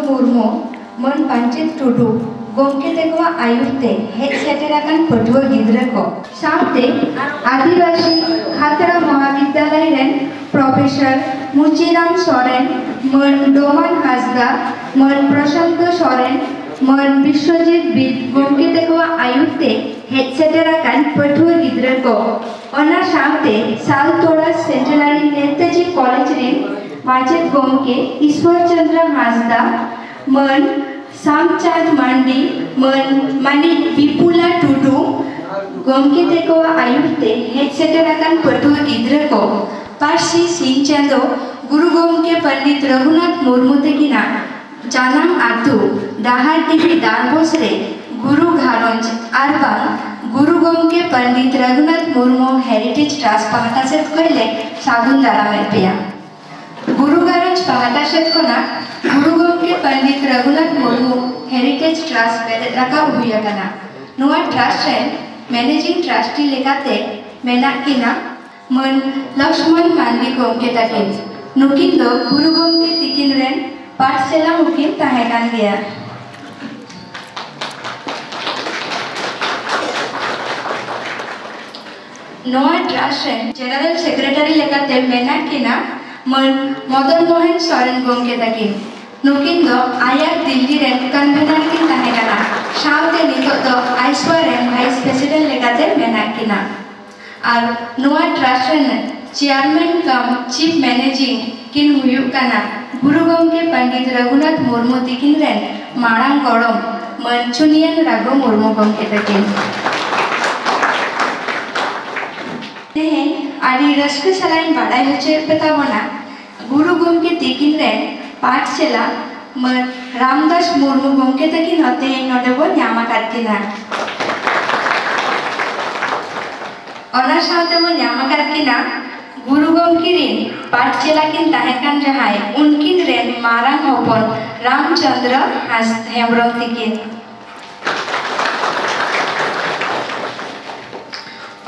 मुर्मू मन पंचित टुडू गोमके तेको आयुते हेज सेटेराकान पटुआ गिद्रा को साउते आदिवासी खातरा महाविद्यालय रेन प्रोफेसर मुचिराम सोरेन मन डोमान हासदा मन प्रशांत सोरेन मन विश्वजीत बिद गोमके तेको आयुते हेज सेटेराकान पटुआ गिद्रा को ओना साउते सालतोड़ा सेंटेनरी नेताजी कॉलेज रेन माचेत गोमके ईश्वर चंद्र हासदा मन सामचांद मांडी मन मानी विपुला टुडू गोमके तेको आयुते हेज सेटेराकान पटुआ गिद्रा को पार्सी सिंचादो गुरु गोमके पंडित रघुनाथ मुर्मू तेकिना जानाम आतु दाहार टीवी दानबोसरे गुरु घारंज आरबा गुरु गोमके पंडित रघुनाथ मुर्मू हेरिटेज ट्रास्ट पाहता से कहले सागुन दाराम पेया गुरु घारंज पाहता से कोना गुरु गोमके पंडित रघुनाथ मुर्मू हेरिटेज ट्रास्ट बेदे रखा हुआ कना नुआ ट्रास्ट रेन मैनेजिंग ट्रस्टी लेकाते मेना किना मन लक्ष्मण मांडी गोमके ताकिन नुकिन दो गुरु गोमके तिकिन रेन पाठशाला मुकिन ताहेकान गया नुआ ट्रास्ट रेन जनरल सेक्रेटरी लेकाते मेना किना मन मदन मोहन सोरेन गोमके ताकिन नुकिन दो आयार दिल्ली रेन कन्वेनर किन ताहेकाना साउते नितो दो आइसवा रेन वाइस प्रेसिडेंट लेकाते मेना किना और नुआ trust rain chairman cum chief managing किन हुयुक काना गुरु गोमके पंडित रघुनाथ मुर्मू तिकिन रेन मारांग गड़म मन चुनियान राघव मुर्मू गोमके ताकिन तेहेन आदि रस्क सलाइन बाडाय होचे पेताबोना गुरु गोमके तिकिन रेन पाठशाला मन रामदास मुर्मू गोमके ताकिन होते नोडेबो न्यामा काटकिना ओना साउते बो न्यामा काटकिना गुरु गोमके रिन पाठशाला किन ताहेकान जहाय उनकिन रेन मारांग होपन रामचंद्र हेम्ब्रम तिकिन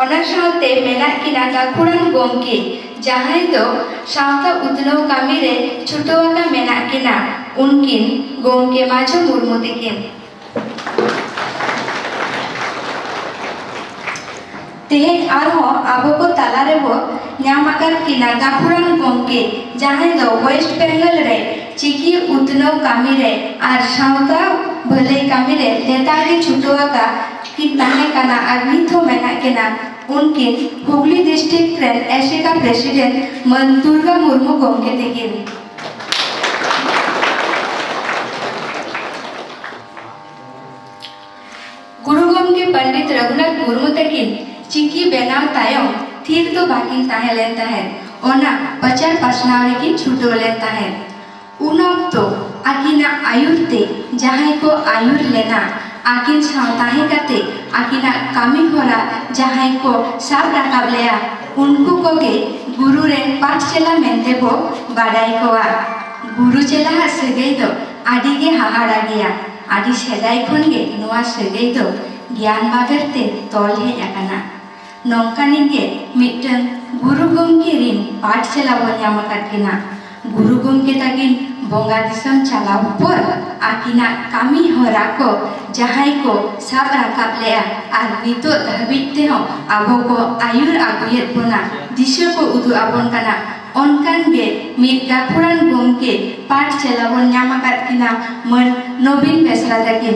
ओना साउते मेना किना गाकुड़ान गोमके जहां दो सावता उतनव कामी रे छुटोवाका मेना किना उनकिन गोमके माचो मुर्मू तिकिन तेहेन आरो आबो को ताला रे बो न्यामाकार किना गाकुड़ान गोमके जहां दो वेस्ट बेंगल रे चिकी उतनव कामी रे आर सावता भले कामी रे लेतागे छुटोवाका कि ताहे काना आर निथो मेना किना उनकिन हुगली डिस्ट्रिक्ट रेन एशिका प्रेसिडेंट मन दुर्गा मुर्मू गोमके तिकिन गुरु गोमके पंडित रघुनाथ मुर्मू तकिन चिकी बेनाव तायम थीर तो बाकिन ताहे लेन ताहे ओना प्रचार पासनाव रेकिन छुटो लेन ताहे उन ऑक्तो आकिना आयुरते जहां को आयुर लेना आकिन सावताहे काते आकिना कामी होरा जहां को साब राकाब लेया उनको कोगे गुरु रे पाठशाला मेंते बो बाडाई कोआ गुरु चेला सगै दो आदि गे हाहाड़ा गया आदि सेदाय खन गे नोआ सगै दो ज्ञान बागरते तोल हे आकाना नौकानी गे मिटन गुरु गंगे रिन पाठशाला बो ᱧᱟᱢ ᱟᱠᱟᱫ ᱠᱤᱱᱟ गुरु गंगे ताकिन बोंगा दिसम चलाव पर आकिना कामी होरा को जहां को साब राकाब लेया आर नितो धाबिते हो आबो को आयुर आगुयत बोना दिशा को उदु आबन काना onkan ge mit gakuran gomke पाठ चलावन ᱧᱟᱢ ᱟᱠᱟᱫ ᱠᱤᱱᱟ मन नवीन बेसरा ताकिन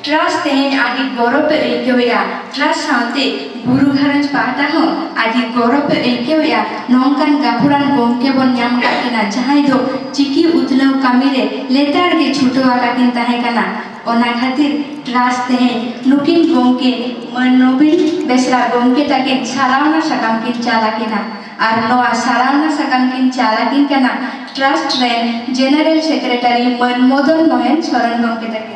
ट्रस्ट तेहेन आदि गौरव ऐक्योया ट्रस्ट सावते गुरु घरंज पाटा हो आदि गौरव ऐक्योया नौकान गाफुरान गमके बन ᱧᱟᱢ ᱟᱠᱟᱫ ᱠᱤᱱᱟ ᱡᱟᱦᱟᱸᱭ ᱫᱚ ᱪᱤᱠᱤ ᱩᱛᱱᱟᱹᱣ ᱠᱟᱹᱢᱤ ᱨᱮ ᱞᱮᱛᱟᱲ ᱜᱮ ᱪᱷᱩᱴᱟᱹᱣ ᱟᱠᱟᱠᱤᱱ ᱛᱟᱦᱮᱸ ᱠᱟᱱᱟ ᱚᱱᱟ ᱠᱷᱟᱹᱛᱤᱨ ट्रस्ट तेहेन नुकिन गमके मन नवीन बेसरा गमके ताकिन सारावना साकाम किन चालाकिना आर नोआ सारावना साकाम किन चालाकिन कना ट्रस्ट रेन जनरल सेक्रेटरी मन मदन मोहन सोरेन गमके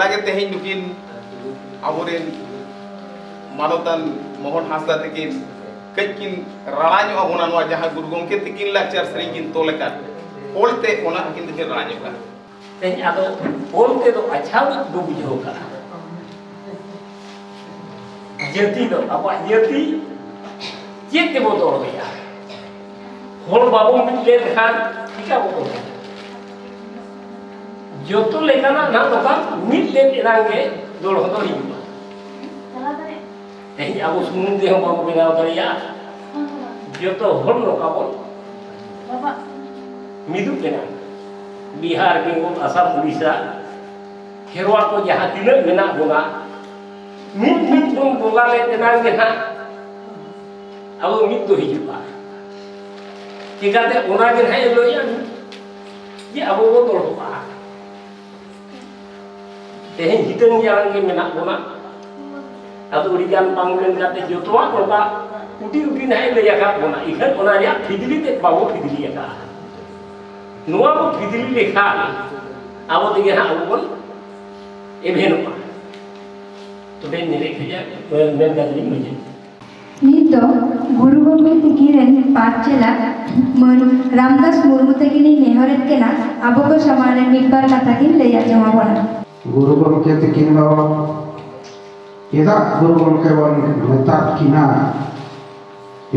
ताकिन तेहें नुकिन आबोरेन मानवतान मोहन हांसदा तकिन कजकिन राणाño आबोना नोआ जहां गुरु गंके तकिन लाचार सरी किन तोलका ओलते ओना किन तकिन राणाño का तेज आदो ओलते तो अच्छा दो बुझो का जति दो अब जति चेत के बोतल गया होल बाबू मिले खान टिका बोतल जोतो लेकाना ना दोकान मिट ले इरांगे दोल होतो हिबा तेज आबो सुमुन दे हम बाबू बेनाव दरिया जोतो होल लोकाबो बाबा मिदु केना बिहार बेंगल आसाम उड़ीसा खेरवाल को जहां तिनाक मेना बोना mid pun bola le tenar ke ha abo mid do hijupa tikate ona ke hai lo ya ye abo bo tol pa tehen hideng yang ke menak bona ado urigan pangulen kate jotoa ko ba uti naik le ya ka bona ikan ona ya bidili te babo bidili ya ka nuwa ko bidili lekha abo dige ha abo bon eveno pa to ben nere khaya men da dili muje Nito guru gomke tikiren paatchela mon Ramdas Murmu tekini nehoret kena abo ko samane midbar katha kin leya jama bona guru gomke tikin do kita guru gomke bon metat kina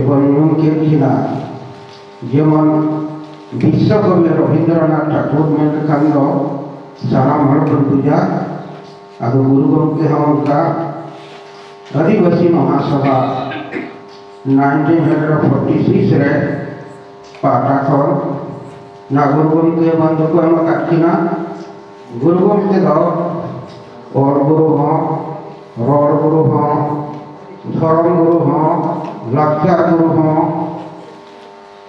এবং মনকে কিনা যেমন বিশ্বকবি রবীন্দ্রনাথ ঠাকুর মেনকান্দ সারা মরণ পূজা আদৌ গুরু গমকে হমকা আদিবাসী মহাসভা 1946 রে পাঠাখন না গুরু গমকে বন্ধ কো এমকা কিনা গুরু গমকে দ অর গুরু হ রর গুরু হ ধর্ম গুরু হ लाचार गुरु हो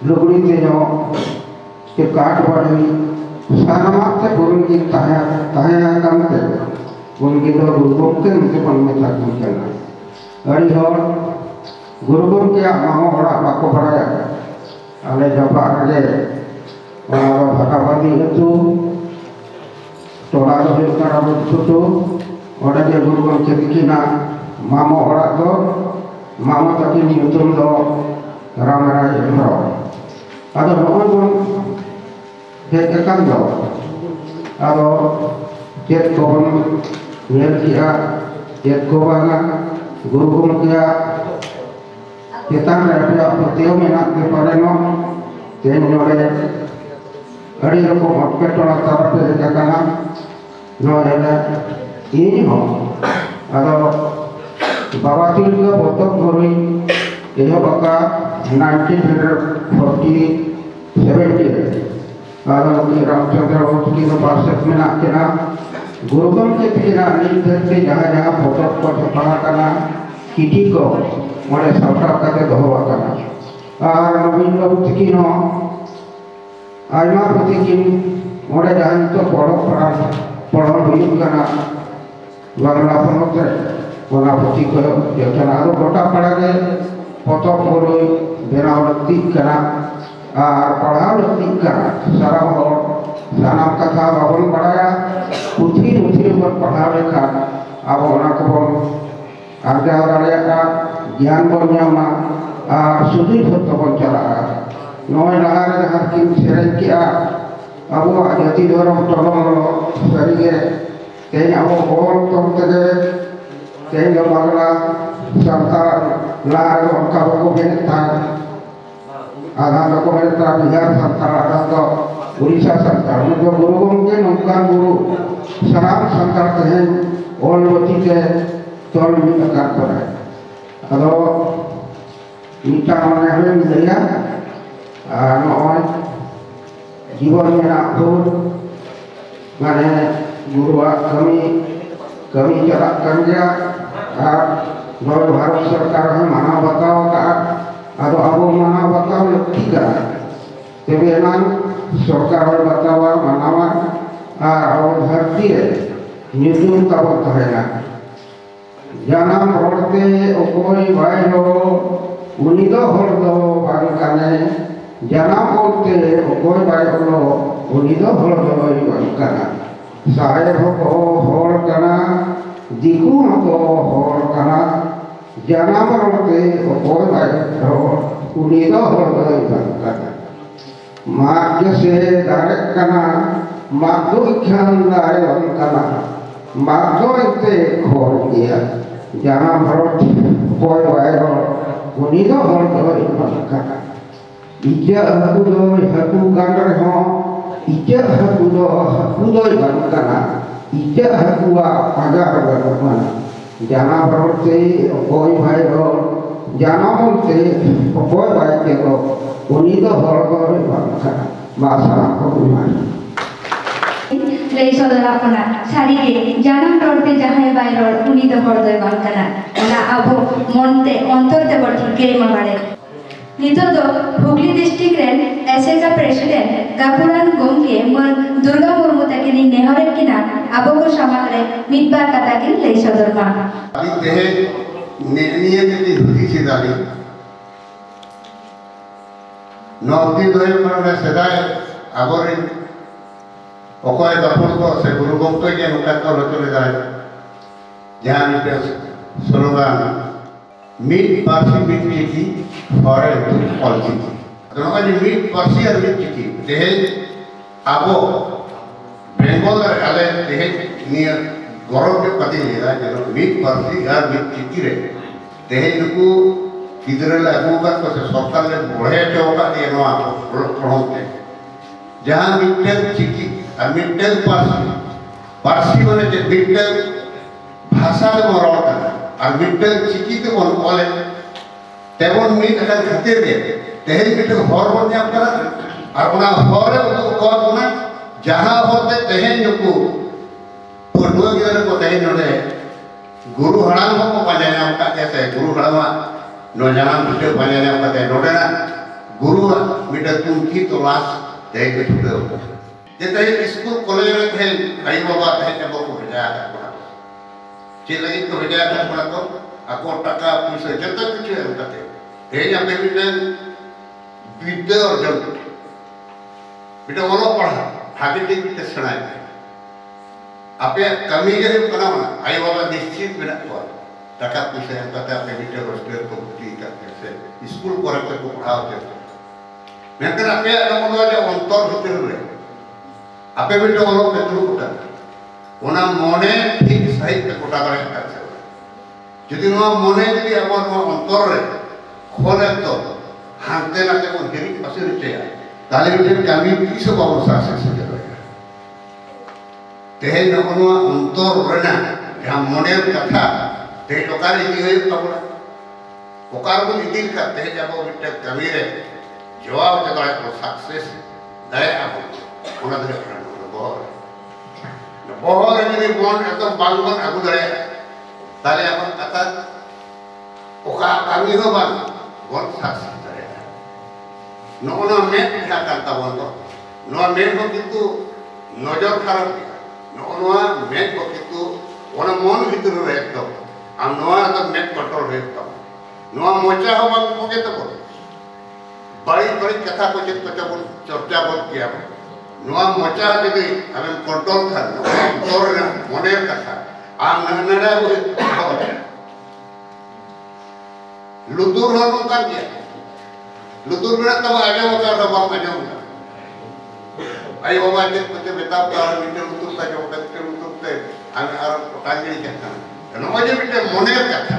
लुगड़ी ते जो के काट वाली सानमात से गुरु की ताया करते उनकी तो गुरु के उनके मन में तक करना अरे और गुरु के मामो बड़ा बाको बड़ा अले जब आगे और भगवानी itu तोड़ा तो करा तो और जे गुरु के दिखना मामो बड़ा तो Mama tadi nyutum do Ramarai Hero. Ada orang pun hekekan do. Ada jet kon nerkia jet kobana guru guru kia kita mereka petiau menak ke pareno tenore hari roko hospital atau hekekan no ada ini ho ada बाबा तिल का बोतक घोरी यह बका 1947 आदम के रामचंद्र वंश की पार्षद में नाचना गुरुगम के पिछला नींद से जहाँ जहाँ बोतक को छपा करना किटी को मोरे सबटा करके दोहरा करना और नवीन लोग की नो आयमा पति की मोरे जहाँ तो पढ़ो हुई करना बांग्ला पढ़ो ᱚᱱᱟ ᱯᱩᱛᱷᱤ ᱠᱚ ᱡᱚᱛᱚᱱ ᱟᱨ ᱜᱚᱴᱟ ᱯᱟᱲᱟᱜᱮ ᱯᱚᱛᱚᱵ ᱵᱳᱭ ᱵᱮᱱᱟᱣ ᱞᱟᱹᱠᱛᱤᱜ ᱠᱟᱱᱟ ᱟᱨ ᱯᱟᱲᱦᱟᱣ ᱞᱟᱹᱠᱛᱤᱜ ᱠᱟᱱᱟ ᱥᱟᱨᱟ ᱦᱚᱲ ᱥᱟᱱᱟᱢ ᱠᱟᱛᱷᱟ ᱵᱟᱵᱚᱱ ᱵᱟᱲᱟᱭᱟ ᱯᱩᱛᱷᱤ ᱵᱚᱱ ᱯᱟᱲᱦᱟᱣ ᱞᱮᱠᱷᱟᱱ ᱟᱵᱚ ᱚᱱᱟ ᱠᱚᱵᱚᱱ ᱟᱨᱡᱟᱣ ᱫᱟᱲᱮᱭᱟᱜᱼᱟ ᱜᱮᱭᱟᱱ ᱵᱚᱱ ᱧᱟᱢᱟ ᱟᱨ ᱥᱩᱫᱷᱤ ᱥᱚᱛᱛᱚ ᱵᱚᱱ ᱪᱟᱞᱟᱜᱼᱟ ᱱᱚᱜᱼᱚᱭ ᱞᱟᱦᱟᱨᱮ ᱡᱟᱦᱟᱸ ᱠᱤᱱ ᱥᱮᱨᱮᱧ ᱠᱮᱜᱼᱟ ᱟᱵᱚᱣᱟᱜ ᱡᱟᱹᱛᱤ ᱫᱷᱚᱨᱚᱢ ᱴᱚᱞᱚᱢᱚᱞᱚ ᱥᱟᱹᱨᱤᱜᱮ तेज अब और तुम तेरे तेज बांग्ला संतान लार उनका को बेनता आधा को बेनता बिहार संतान आधा तो उड़ीसा संतान जो गुरुओं के नौका गुरु सराब संतान हैं और लोटी के तौर में प्रकार पर है अलो मीठा होने हमें मिलेगा और जीवन में ना हो माने गुरुआ कमी चला कर गया और भारत सरकार है माना बताओ का अब माना बताओ ठीक है तेरे नाम सरकार बताओ मानावा और धरती है न्यूज़ का बोलता है ना जानम होते कोई भाई हो उन्हीं तो होड़ दो बारी करने जानम होते कोई भाई हो उन्हीं तो होड़ दो बारी करना साहेब को होड़ करना दिखू को होड़ करना जानम होते कोई भाई हो उन्हीं तो होड़ दो बारी करना मार्ग से डायरेक्ट करना मार्गो ख्याल डायरेक्ट करना मार्गो इतने होड़ दिया जहाँ भरोट कोई वायरो उन्हीं तो होड़ दो बारी करना इज्जत हकू गांडर हो इज्जत हकू दो बारी करना इज्जत हकुआ पगार बना जहाँ भरोट से कोई वायरो जहाँ बोलते कोई वाय के लो उन्हीं तो होड़ दो बारी करना मासा को बुलाए lay sodora kona sari ge janam rote jahay bai ror uni do hor doy bang kana ona abo monte ontor te bor thike mabare nito do Hugli district ren SSA president Gapuran gomke mon Durga Murmu takini nehore kina abo ko samagre mitbar kata kin lay sodorma ali tehe niye te hudi sidali नौकरी दोहे पर सदाय आगोरे ओकोय दफन को से गुरु गोमतो के नुका को रचले जाय जहां मिटे स्लोगान मीट पार्सी मीट चिकी फॉरे टू पॉलिसी दोनों जी मीट पार्सी और मीट चिकी देहे आबो बेंगल आले देहे नियर गौरव के पति लेदा जनो मीट पार्सी और मीट चिकी रे देहे नुकु किधर लागू का तो सरकार ने बढ़े चौका दिए नवा प्रोग्राम जहां मिट्टल चिकी और मिट्टल पार्सी माने जे मिट्टल भाषा में मरोड़ करना और मिट्टल चिकी तो बन बोले तेवन मिट अगर खते दे तेहे मिट्टल हॉर्मोन जाम करा और उना हॉरे तो कौन उना जहां होते तेहे नुकु पढ़ुआ गिरे को तेहे नोले गुरु हड़ाम को पाजाया उनका कैसे गुरु हड़ामा नौजवान वीडियो बनाने वाले नोटेना गुरु वीडियो तुम की तो लाश देख के छुटे हो जैसे स्कूल कॉलेज में थे कई बाबा थे जब वो भेजा था चीज़ लगी तो भेजा था पड़ा तो आपको टका पैसे जब तक कुछ है उनका थे यहाँ पे वीडियो और जब वीडियो वालों पढ़ा हाथी टीक वीडियो सुनाए आपे कमी के लिए बना होना आई बाबा निश्चित बिना हुआ टका पैसे हम कहते हैं अपने वीडियो रोस्टर को बुटी करते हैं स्कूल कोरक्टर को पढ़ाते हैं मैं कहता अपने लोगों ने अंतर होते हुए अपने वीडियो वालों पे शुरू करता उन्हें मोने ठीक सही पे कोटा करे करते हैं यदि वो मोने यदि अब वो अंतर रहे खोले तो हांते ना ते वो गिरी पसी रहते हैं ताले वीडियो कमी किसी को वो सासे से चलेगा तेरे लोगों ने अंतर रहना जहाँ मोने कथा ते लोकार इदी होय तबला ओकार को इदिल करते हैं जब वो बिट्टे कमी रे जवाब के द्वारा को सक्सेस दे अब उना दे बहुत यदि बोन एकदम बांगन अगु दे ताले अपन कथा ओका कमी हो बान बोन सक्सेस दे नोना में क्या करता बोन तो नो में हो किंतु नजर खराब नोना में हो किंतु ओना मन भीतर रहे तो हम नोआ तो मेट कंट्रोल रहता हूँ नोआ मोचा हो बाग मुझे तो बोल बड़ी बड़ी कथा को जित बच्चा बोल चर्चा बोल किया नोआ मोचा जब हमें कंट्रोल कर कंट्रोल ना मोने कथा आम नहना वो लुतुर हो लोग कर दिया लुतुर में तब आगे वो कर रहा बाप आगे होगा आई बाबा जित बच्चे बेताब का मीटर लुतुर का जो बच्चे लुतुर के हमें आराम पकाने नहीं कहता नोजे बिटे मोने कथा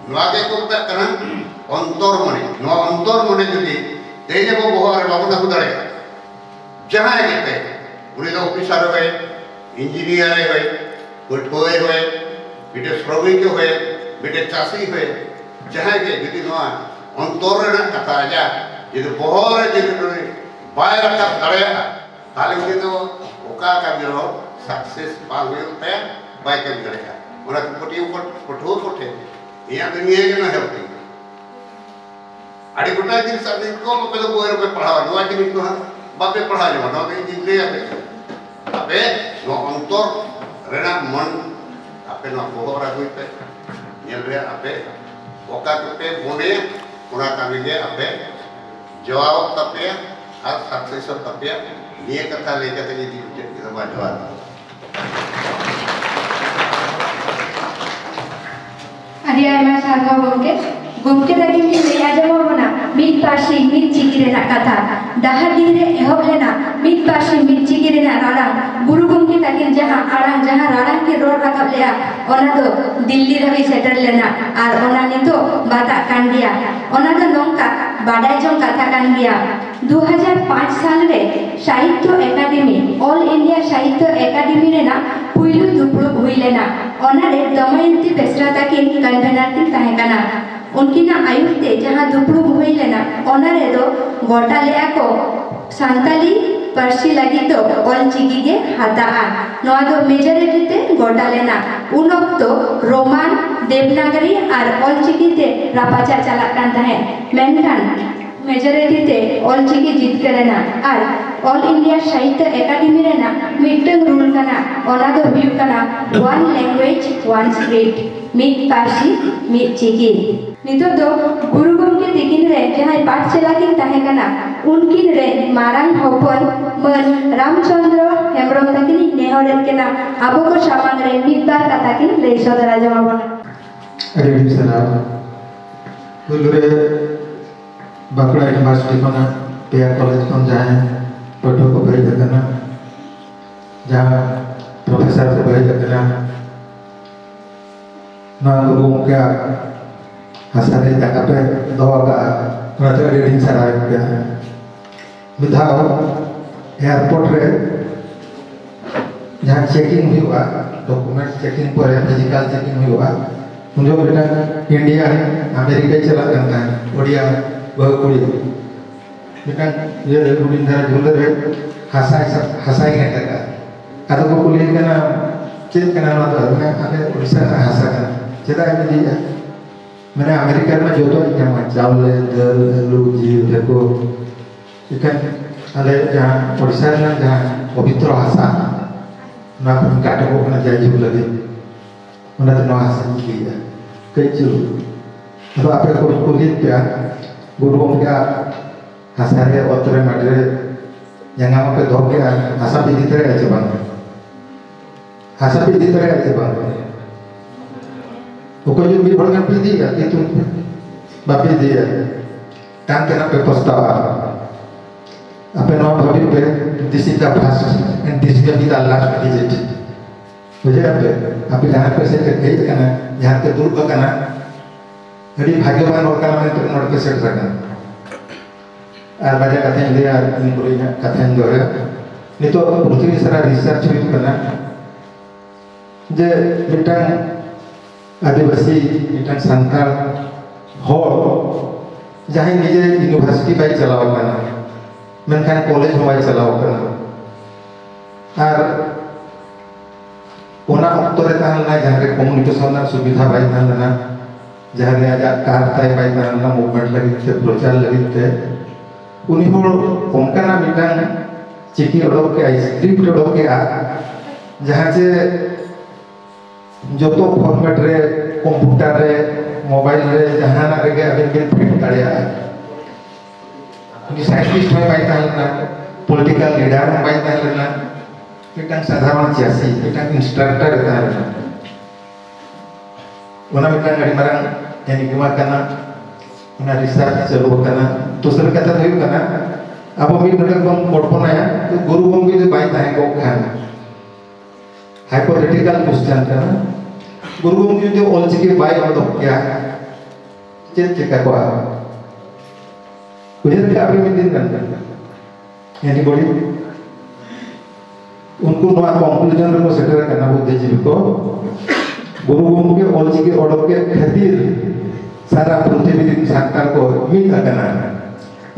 नोआगे को बता करना अंतर मोने जदि तेजे को बोहर बाबू ना कुदरे जहां गेते उनी तो ऑफिसर होए इंजीनियर होए कोटोए होए बिटे श्रमिक होए बिटे चासी होए जहां के जदि नोआ अंतर रे कथा आजा जदि बोहर जदि बाय रखा दरे ताले उनी तो ओका का बिरो सक्सेस पा होते बाय के करेगा orang seperti ukut kotor kotor, ia dunia je nak help. Adik kita jadi sahaja kau mungkin tu boleh berpahal, dua jenis tu han, bapak berpahal je mana, tapi jadi apa? Apa? No antor, rena man, apa no bohong ragu itu, nyelre apa? Oka tu bone, orang kami je apa? Jawab tapi, ar sukses tapi, dia kata leka tu jadi kita bacaan. Adia emang sarga gomke lagi ni aja mau mana mid pasi mid cikire nak kata dahar dire ehok lena mid pasi mid cikire nak rarang guru gomke takin jahan rarang ke road rakap lea ona do Delhi dhabi settle lena ar ona nito bata kan dia ona do nongka badai jong kata kan dia 2005 साल रे साहित्य academy all India साहित्य academy रे ना पुइलु दुपुड़ हुई लेना ओनारे Damayanti Besra ताकिन convener की ताहे कना उनकी ना आयुते जहां दुपुड़ हुई लेना ओनारे दो गोटा लेया को सांताली पार्सी लगी तो ऑलचिकी के हाताआ नोआ दो मेजॉरिटी ते गोटा लेना उन वक्त रोमान देवनागरी और ऑलचिकी ते रापाचा चला करता है मेनखान मेजॉरिटी ते ऑलचिकी जीत करना और ऑल इंडिया साहित्य एकेडमी रेना मिटंग रूल करना ओना दो व्यू करना वन लैंग्वेज वन स्क्रिप्ट मिट पार्सी मिट चिकी नितो दो गुरु गोमके तिकिन रे जहां पाठशाला किन ताहे कना उनकिन रे मारांग हपन मन रामचंद्र हेमब्रम तकिन नेहरे केना आबो को सामांग रे मिट बार कथा किन ले सदरा जवाबन अरे सलाम गुरुरे बांकुड़ा यूनिवर्सिटी कोना पेया कॉलेज कोन जाए पढ़ो को भेज देना जहाँ प्रोफेसर को भेज देना ना लोगों क्या हंसाने जगह पे दोगा ना तो रीडिंग सराय पे विधाओ एयरपोर्ट रे जहाँ चेकिंग हुआ डॉक्यूमेंट चेकिंग पर फिजिकल चेकिंग हुआ मुझे बेटा इंडिया अमेरिका चला करता है ओडिया बहुकुड़ी बेटा ये रुबिंदर झूलर है हंसाई घंटे का अरे को कुली का ना चेक करना ना तो मैं आगे उड़ीसा का हंसा का चेता है मुझे मैंने अमेरिका में जो तो क्या मैं चावल दल आलू जीव देखो इकन अले जहाँ उड़ीसा में जहाँ पवित्र हंसा ना काटे को ना जाए झूल लगे उन्हें तो ना हंसा किया कई चीज़ तो आपके को कुली क्या गुरुओं क्या हंसारे औतरे मडरे यहाँ पे धोके हंसा भी दिख रहे हैं हंसा भी दिख रहे हैं वो कोई भी भड़कन पी दी है तुम बापी दी है काम करना पे पछतावा अपने नाम भाभी पे this is the first and this will be the last visit मुझे आप यहाँ पे से कहीं करना यहाँ पे दूर करना अभी भाग्यवान और करना में तो नोट पे सेट करना और बाजा कथें ले यार इन पूरी ना कथें जो है नहीं तो पृथ्वी सारा रिसर्च हुई करना जे मिटान आदिवासी मिटान संताल हो जहाँ निजे यूनिवर्सिटी बाई चलाओ करना मेनखान कॉलेज में बाई चलाओ करना और उना उत्तरे तान ना जहाँ के कम्युनिकेशन ना सुविधा बाई तान ना जहाँ के आजा कार ताई बाई तान ना मूवमेंट लगी थे प्रचार लगी थे उन्हीं होड़ उनका ना मिटान चिकी उड़ों के स्क्रिप्ट उड़ों के जहाँ से जो तो फॉर्मेट रे कंप्यूटर रे मोबाइल रे जहाँ ना रे अभी के फिट करें उन्हीं साइंटिस्ट में बाई तान ना पॉलिटिकल लीडर में बाई तान ना मिटान साधारण चासी मिटान इंस्ट्रक्टर तान ना उन्हें मिटान गड़ी मरंग यानी कि वहाँ करना उन्हें रिसर्च चलो करना दूसरे कथा तो करना अब हम इधर बम पढ़ना है तो गुरु बम भी बाई ताहे को खाना हाइपोथेटिकल क्वेश्चन करना गुरु बम जो ऑलचिकी बाई और तो क्या चेक चेक को उधर का अभी में दिन करना यानी बड़ी उनको नया कंक्लूजन को सेटल करना बुद्धि जीव को गुरु बम के ऑलचिकी ऑर्डर के खातिर सारा पृथ्वी संतान को मिल करना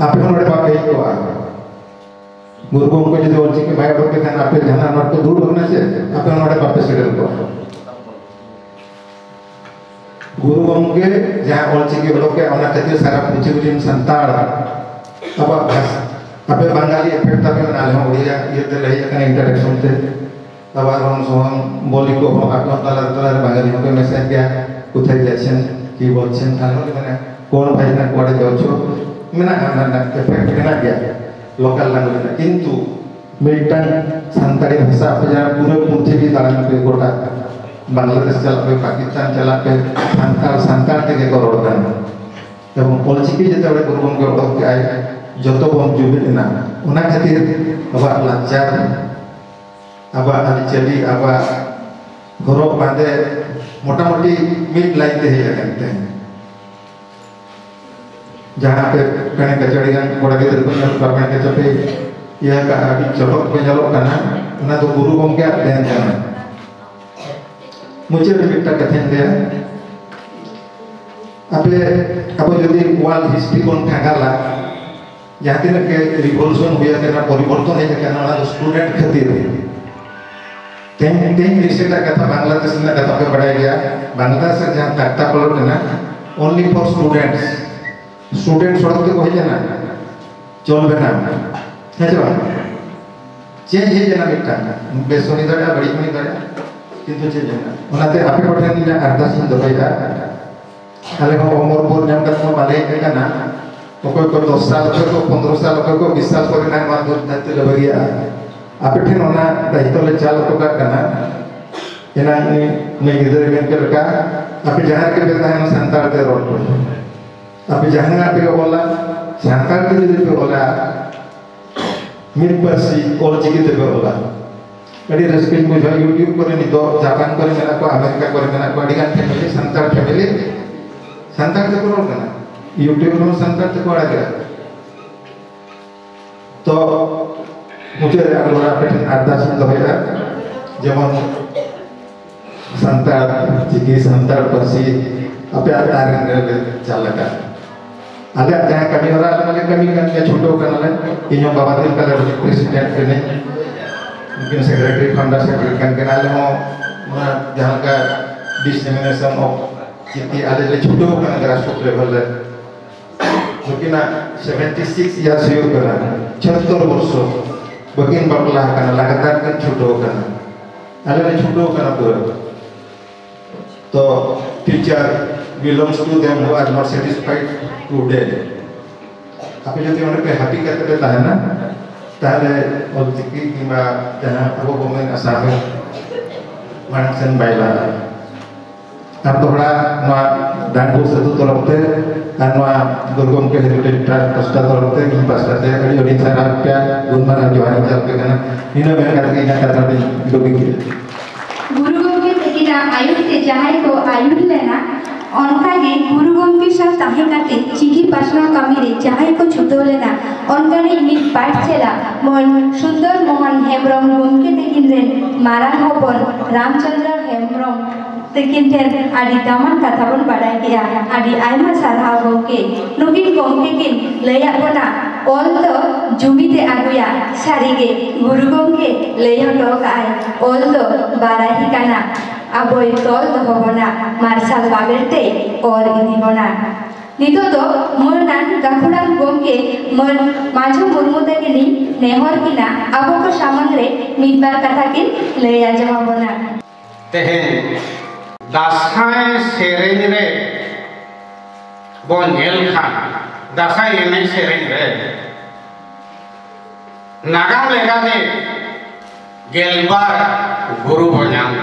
आप नोड़े बापे को गुरु को जो ऑलची के भाई बापे खाना आप जाना नोट को दूर होना से आप नोड़े बापे सेटल को गुरु के जहाँ ऑलची के लोग के औना खातिर सारा पृथ्वी संतान अब आप बंगाली इफेक्ट आप नाले में उड़िया ये तो रही है इंटरेक्शन थे अब हम सोहम बोली को हम आप तलार तलार बंगाली में कोई मैसेज क्या कुछ रिलेशन की बोलছেন তাহলে মানে কোন ভাই না কোড়ে যাচ্ছো মানে না এফেক্ট না গিয়া লোকাল ল্যাঙ্গুয়েজ কিন্তু মিল্টন সান্তালি ভাষা আপনি যারা পুরো পৃথিবী দাঁড়ান पे গোটা বাংলাদেশ চালাবে পাকিস্তান চালাবে সান্তাল থেকে করোড় এবং অলচিকি যেতেବେଳେ গুরুবঙ্গ অডকে আয় যত বম জুবিল না ওনা খাতির আবা লাজ্জার আবা আলিচালি আবা ঘরক বাঁধে मोटा-मोटी मिल लाइते हैं करते हैं जहाँ पे कने कचड़ियाँ बड़ा के दरबार में बापने के चपे यह का अभी चलक पे चलो करना उन्हें तो गुरु बम क्या ध्यान जाना मुझे भी बिट्टा कथन दिया अब जो दी वर्ल्ड हिस्ट्री कौन खागा ला जहाँ तीन के रिवोल्यूशन हुआ करना परिवर्तन है करना वाला स्टूडेंट खातिर तें रिसेंट कथा बांग्लादेश में कथा पे बढ़ाया गया बांग्लादेश से जहाँ तख्ता पलट है ना ओनली फॉर स्टूडेंट्स सड़क के कहे ना चल बेना है जो चेंज है जना मिट्टा बेसोनी दड़ा बड़ी मनी दड़ा किंतु चेंज है ना उन्हें आपे पढ़ने निला अर्दास में दबाई था अले को उम्र बोल जम तक में बाले के ना कोई को 10 साल को 15 साल को 20 साल को ना मान दो दाते ले बगिया आपे ठेन ओना दायित्व ले चाल को करना एना ने गिदरे में के लगा आपे जहां के बेटा है संताल के रोड पर आपे जहां आपे को बोला संताल के दे पे बोला मिड परसी और चिकी दे पे बोला कड़ी रेस्पेक्ट को जो यूट्यूब करे नि तो जापान करे मेरा को अमेरिका करे मेरा को अडिगान फैमिली संताल के रोड करना यूट्यूब में संताल के को आ गया तो मुझे अगला पेटन अरदास में दबाया जेमन संताल चिकी संताल परसी अपे आतारन रे चालका आले जहां कमी हो रहा है कमी kan के छोटो करना इनो बाबा दिल का प्रेसिडेंट के नहीं mungkin secretary founder secretary kan kenal mo जहां का dissemination of चिकी आले ले छोटो kan grassroots level ले mungkin 76 years yo kena 76 वर्ष begin barulah karena लगातार kan छोटो करना आले ले छोटो करना पूरा तो teacher belongs to them who are not satisfied today. Tapi jadi orang pe happy kata kata है ना ताले और चिकी की माँ जहाँ अब वो में असामे मानसन बाइला अब तो बड़ा नवा डांडू से तो तरफते नवा दुर्गम के हेरिटेज ट्रस्ट पस्ता तरफते इन पस्ता ते कड़ी और इन सारा क्या गुणमाना जवानी चल पे करना इन्हें मैं कहता कि यहाँ करता भी लोग ही गुरु के तेकिना आयुष के जहाँ को आयुष लेना অনকাগে গুরু গম্ভীর সাথে তাহে কাতে চিঠি পাশনা কামিরে যাহাই কো ছুটো লেনা অনকানে মিট পাঠছেলা মন সুন্দর মোহন হেমব্রম গমকে তেকিনরেন মারাং হপন রামচন্দ্র হেমব্রম তেকিনটেন আদি দামান কথা বন বাড়াই গিয়া আদি আইমা সারহাও গমকে নবীন গমকে কিন লয়া বনা অল তো জুমিতে আগুয়া সারিগে গুরু গমকে লয়া টকায় অল তো বারাহি কানা aboy tol dohona marsal baberte or idibona nito to molnan gakudan gomke mon majo murmuta kini nehor kina abo ko samangre midbar katha kin leya jamabona tehe dasai sereng re bonjel khan dasai ene sereng re nagam legate gelbar guru bonyang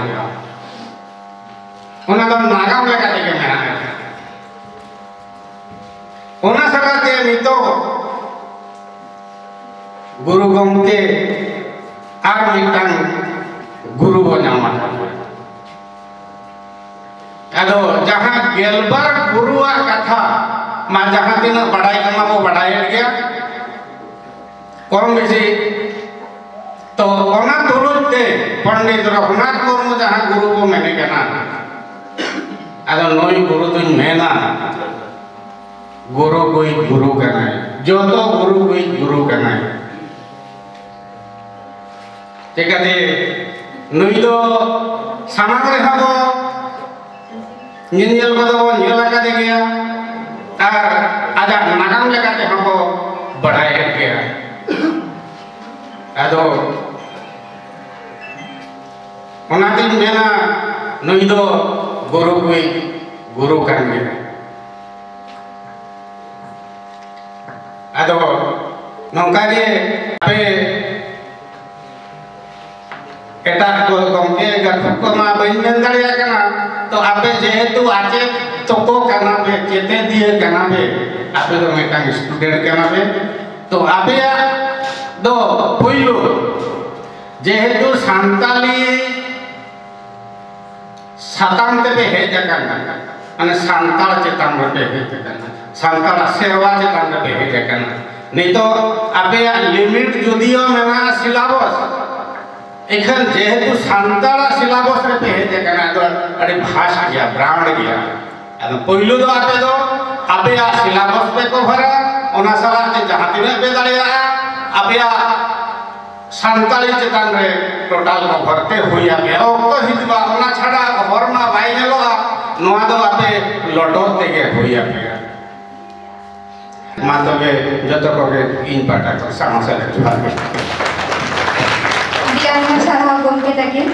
उन्हें तो नागम लगा देंगे मेरा उन्हें सकाते नितो गुरु गमके are मिटान गुरु बनामा अदो जहाँ गेलबार गुरु are कथा मा जहाँ तीन बढ़ाई कमा वो बढ़ाई गया कौन बेसी तो ओना तुरुते पंडित रघुनाथ मुर्मू जहाँ गुरु को मैंने कहना अगर नई गुरु तो मेना गुरु कोई गुरु कहना है जो तो गुरु कोई गुरु कहना है ठीक है नई तो सामान रहा वो निन्यल को तो नियल लगा दे गया और आजा नागम लगाते हम को बढ़ाया गया अदो उन्हें मेना नई तो गुरु कोई गुरु करने अदो नौकागे पे एटा को गमके गरफक को मा बइनन दड़िया कना तो आपे जेहेतु आचे तोको कना पे चेते दिए कना पे आपे तो मेटा स्टूडेंट कना पे तो आपे दो पुइलो जेहेतु सांताली साताम ते पे है जगह अने सांताल चेतान पे है जगह सांताल सेवा चेतान पे है जगह नहीं तो अबे लिमिट जुदियो मेना सिलेबस एखन जेहेतु सांताल सिलेबस रे पे है जगह तो अरे भाषा गया ब्राह्मण गया अने पहिलो तो आपे आ सिलेबस पे को भरा ona salah te jahat tina be daria apya santali chetan re total cover te hoya be okto hijba ona chhada horma bai neloa noa do ape lodor tege hoya be ma tobe joto koge in pata ko samasa le Bilang masalah gomke takin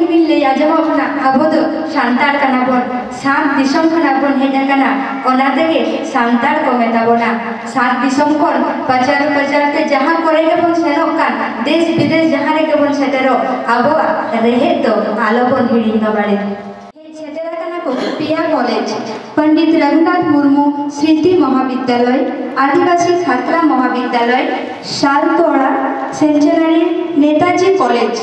mille aja mau kena abodo santar kana bon saat disom kana bon heda kana ona tege santar ko metabona saat disom kon pacar te jahan korege bon senok kan desh bidesh jahan rege bon setero abo rehe to alo bon hiring na bare पिया college Pandit Raghunath Murmu Smriti महाविद्यालय आदिवासी खातरा महाविद्यालय Saltora century Netaji college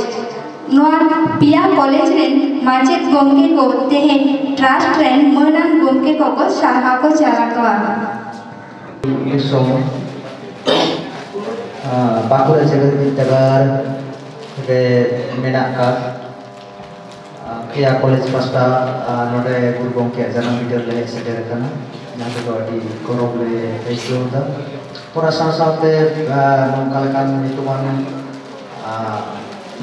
नोआ पिया college रेन माचेत गोमके को तेहे trust rain मनान गोमके को साहा को चालाकवा बाकुड़ा जगत विद्यागार रे मेनाका पिया कॉलेज पास्टा नोडे गुरु गोमके जन्म भितर ले shutter kana yang ko di korong le resio da pora saate nongkalakan hituman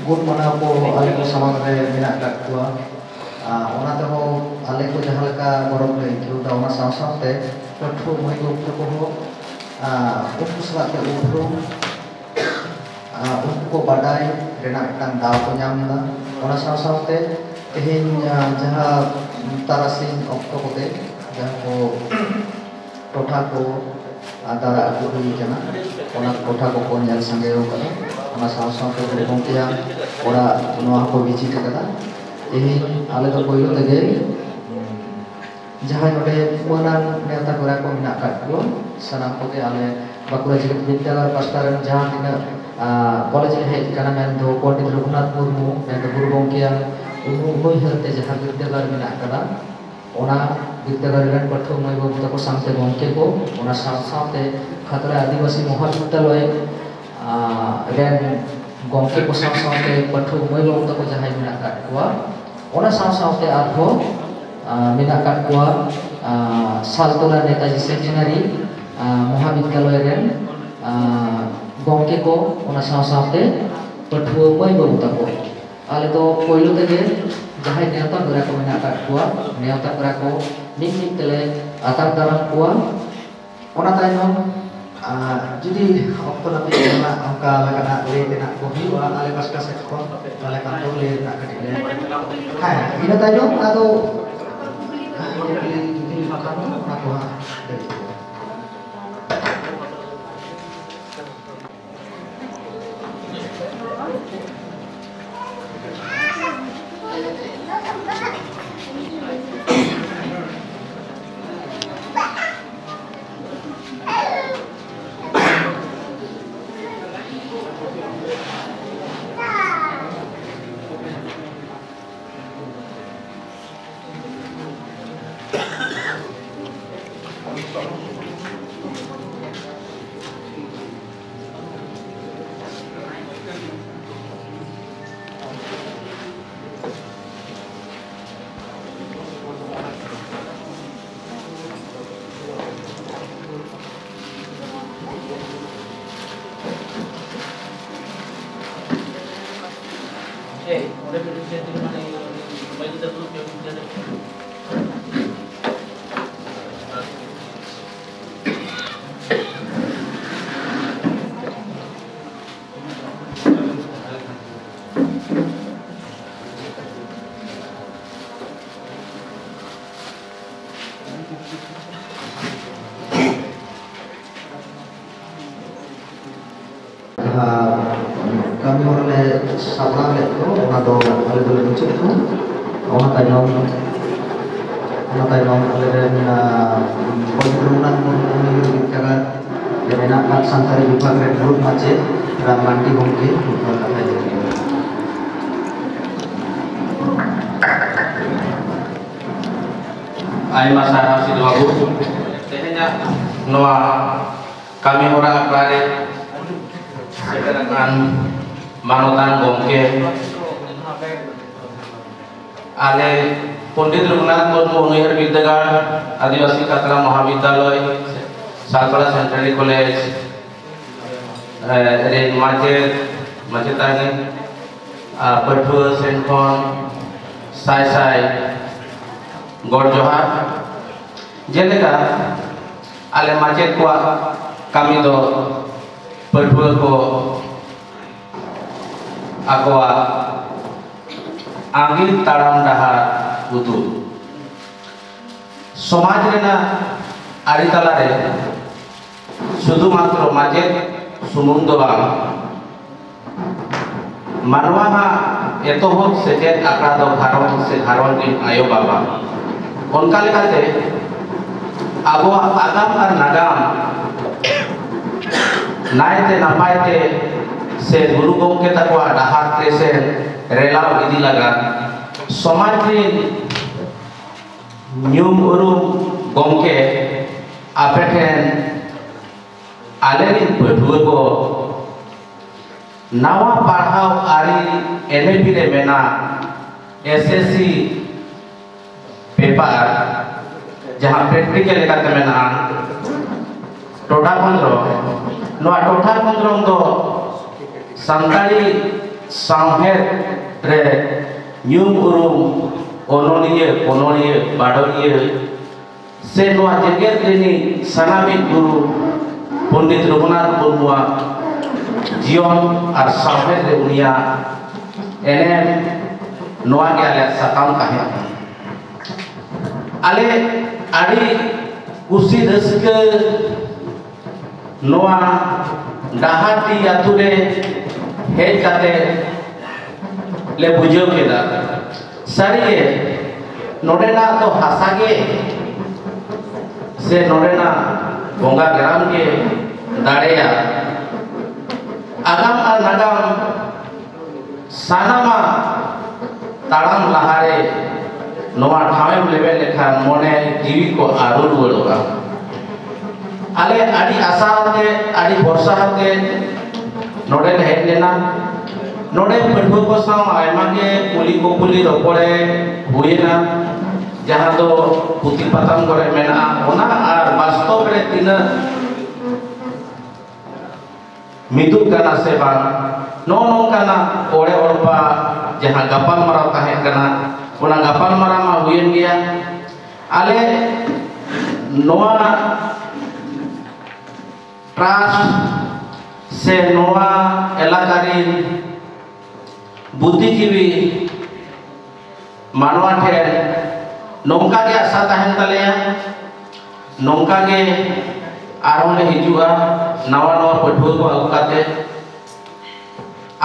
gun mana ko ale ko samang re menak kat tua ona te ho ale ko jahan leka korong le itu da ona saate pathu moi ko ko upu salat ke upu upu ko badai renak tang daw ko nyam da ona saate tehin jahan tarasing okto kote jahan ko टोठा को दारा अगु हुई कना ओना टोठा को कोन जल संगे हो कना ओना साव साव के गोमतिया ओरा नोआ को विजिट कदा एही आले तो कोइलो तगे जहां नोडे मनान नेता कोरा को मिना काट को सनाम को के आले बाकुड़ा जगत विद्यालय पास्टारन जहां तिना कॉलेज हे कना मेन दो पंडित रघुनाथ मुर्मू मेन गुरु गोमकिया उनु हेलते जहां विद्यालय मिना कदा ओना विद्यालय रेन पठो मैं वो तको सामते गोमके को ओना साथे खातरा आदिवासी महाविद्यालय रेन गोमके को साथे पठो मैं वो तको जहां मिना काट को ओना साथे आठो मिना काट को सालतोला नेताजी सेंचुरी महाविद्यालय रेन गोमके को ओना साथे पठो मैं वो तको आले तो पहिलो तके जहां नेता करा को मेना काट को नेता करा को nik tele atar dalam kuah ona tayo jadi okto nabi na angka lagana le na ko hiwa ale pas ka sekko ale kanto le na kadile ha ina tayo atau jadi makan apa kami oleh sabra itu atau oleh dulu lucu itu orang tayong oleh penggunaan menggunakan cara yang enak santari juga grup macet ramanti mungkin ay masalah si dua guru tehnya noa kami orang klare sekarang manutan gomke ale Pandit Raghunath Murmu University Vidyagad Adivasi Khatra Mahavidyalay Sakala Central College ren macetani Patua Senton Sai God Johar jeleka ale macet kuat kami do Patua ko akwa angin taram dahar utu समाज रेना आरी तलारे शुधुमात्र माजेद सुमुंग दो बांग मानवा हा एतोहब सेचेद आकड़ा दो घारों से घारों की आयो बाबा उनका लेखाते आबो आगाम और नागाम नायते नापायते से गुरु गोंके तकवा डहाते से रेला विधि लगा समाज री nyum urum gongke apeten alerin berdua ko nawa parhau ari NLP re mena SSC paper jahan practical lekate mena total kondro noa total kondro do santari samhet re nyum urum onoliye badoliye se noa jeget ini sanami guru Pondit Raghunath Murmu jion ar samhet re unia enem noa ge ale satam kahe ale adi kusi raska noa dahati ature hej kate le bujau keda सारी नोडेना तो हासागे से नोडेना बोंगा ग्राम के दाड़ेया आगाम और नागाम सानामा ताड़ाम लहारे नोआ ठामेम लेवे लेखा मोने जीवी को आरुर बोलोगा आले आड़ी आशा होते आड़ी भरोसा होते नोडे हेड लेना नोडे पढ़ुआ को साम आयमा के पुली रोपड़े हुएना जहाँ तो पुती पतंग करे मेना ओना आर वास्तव रे तीना मिदुक कना से बांग नो कना ओड़े ओड़पा जहाँ गपाल मराव ताहे कना ओना गपाल मराव मा हुएन गया आले नोआ ट्रास्ट से नोआ एलाकारी बुद्धिजीवी मानवा ठेर नौका के आशा तहन तलेया नौका के आरोने हिजुआ नवा नवा पठुआ को अगुकाते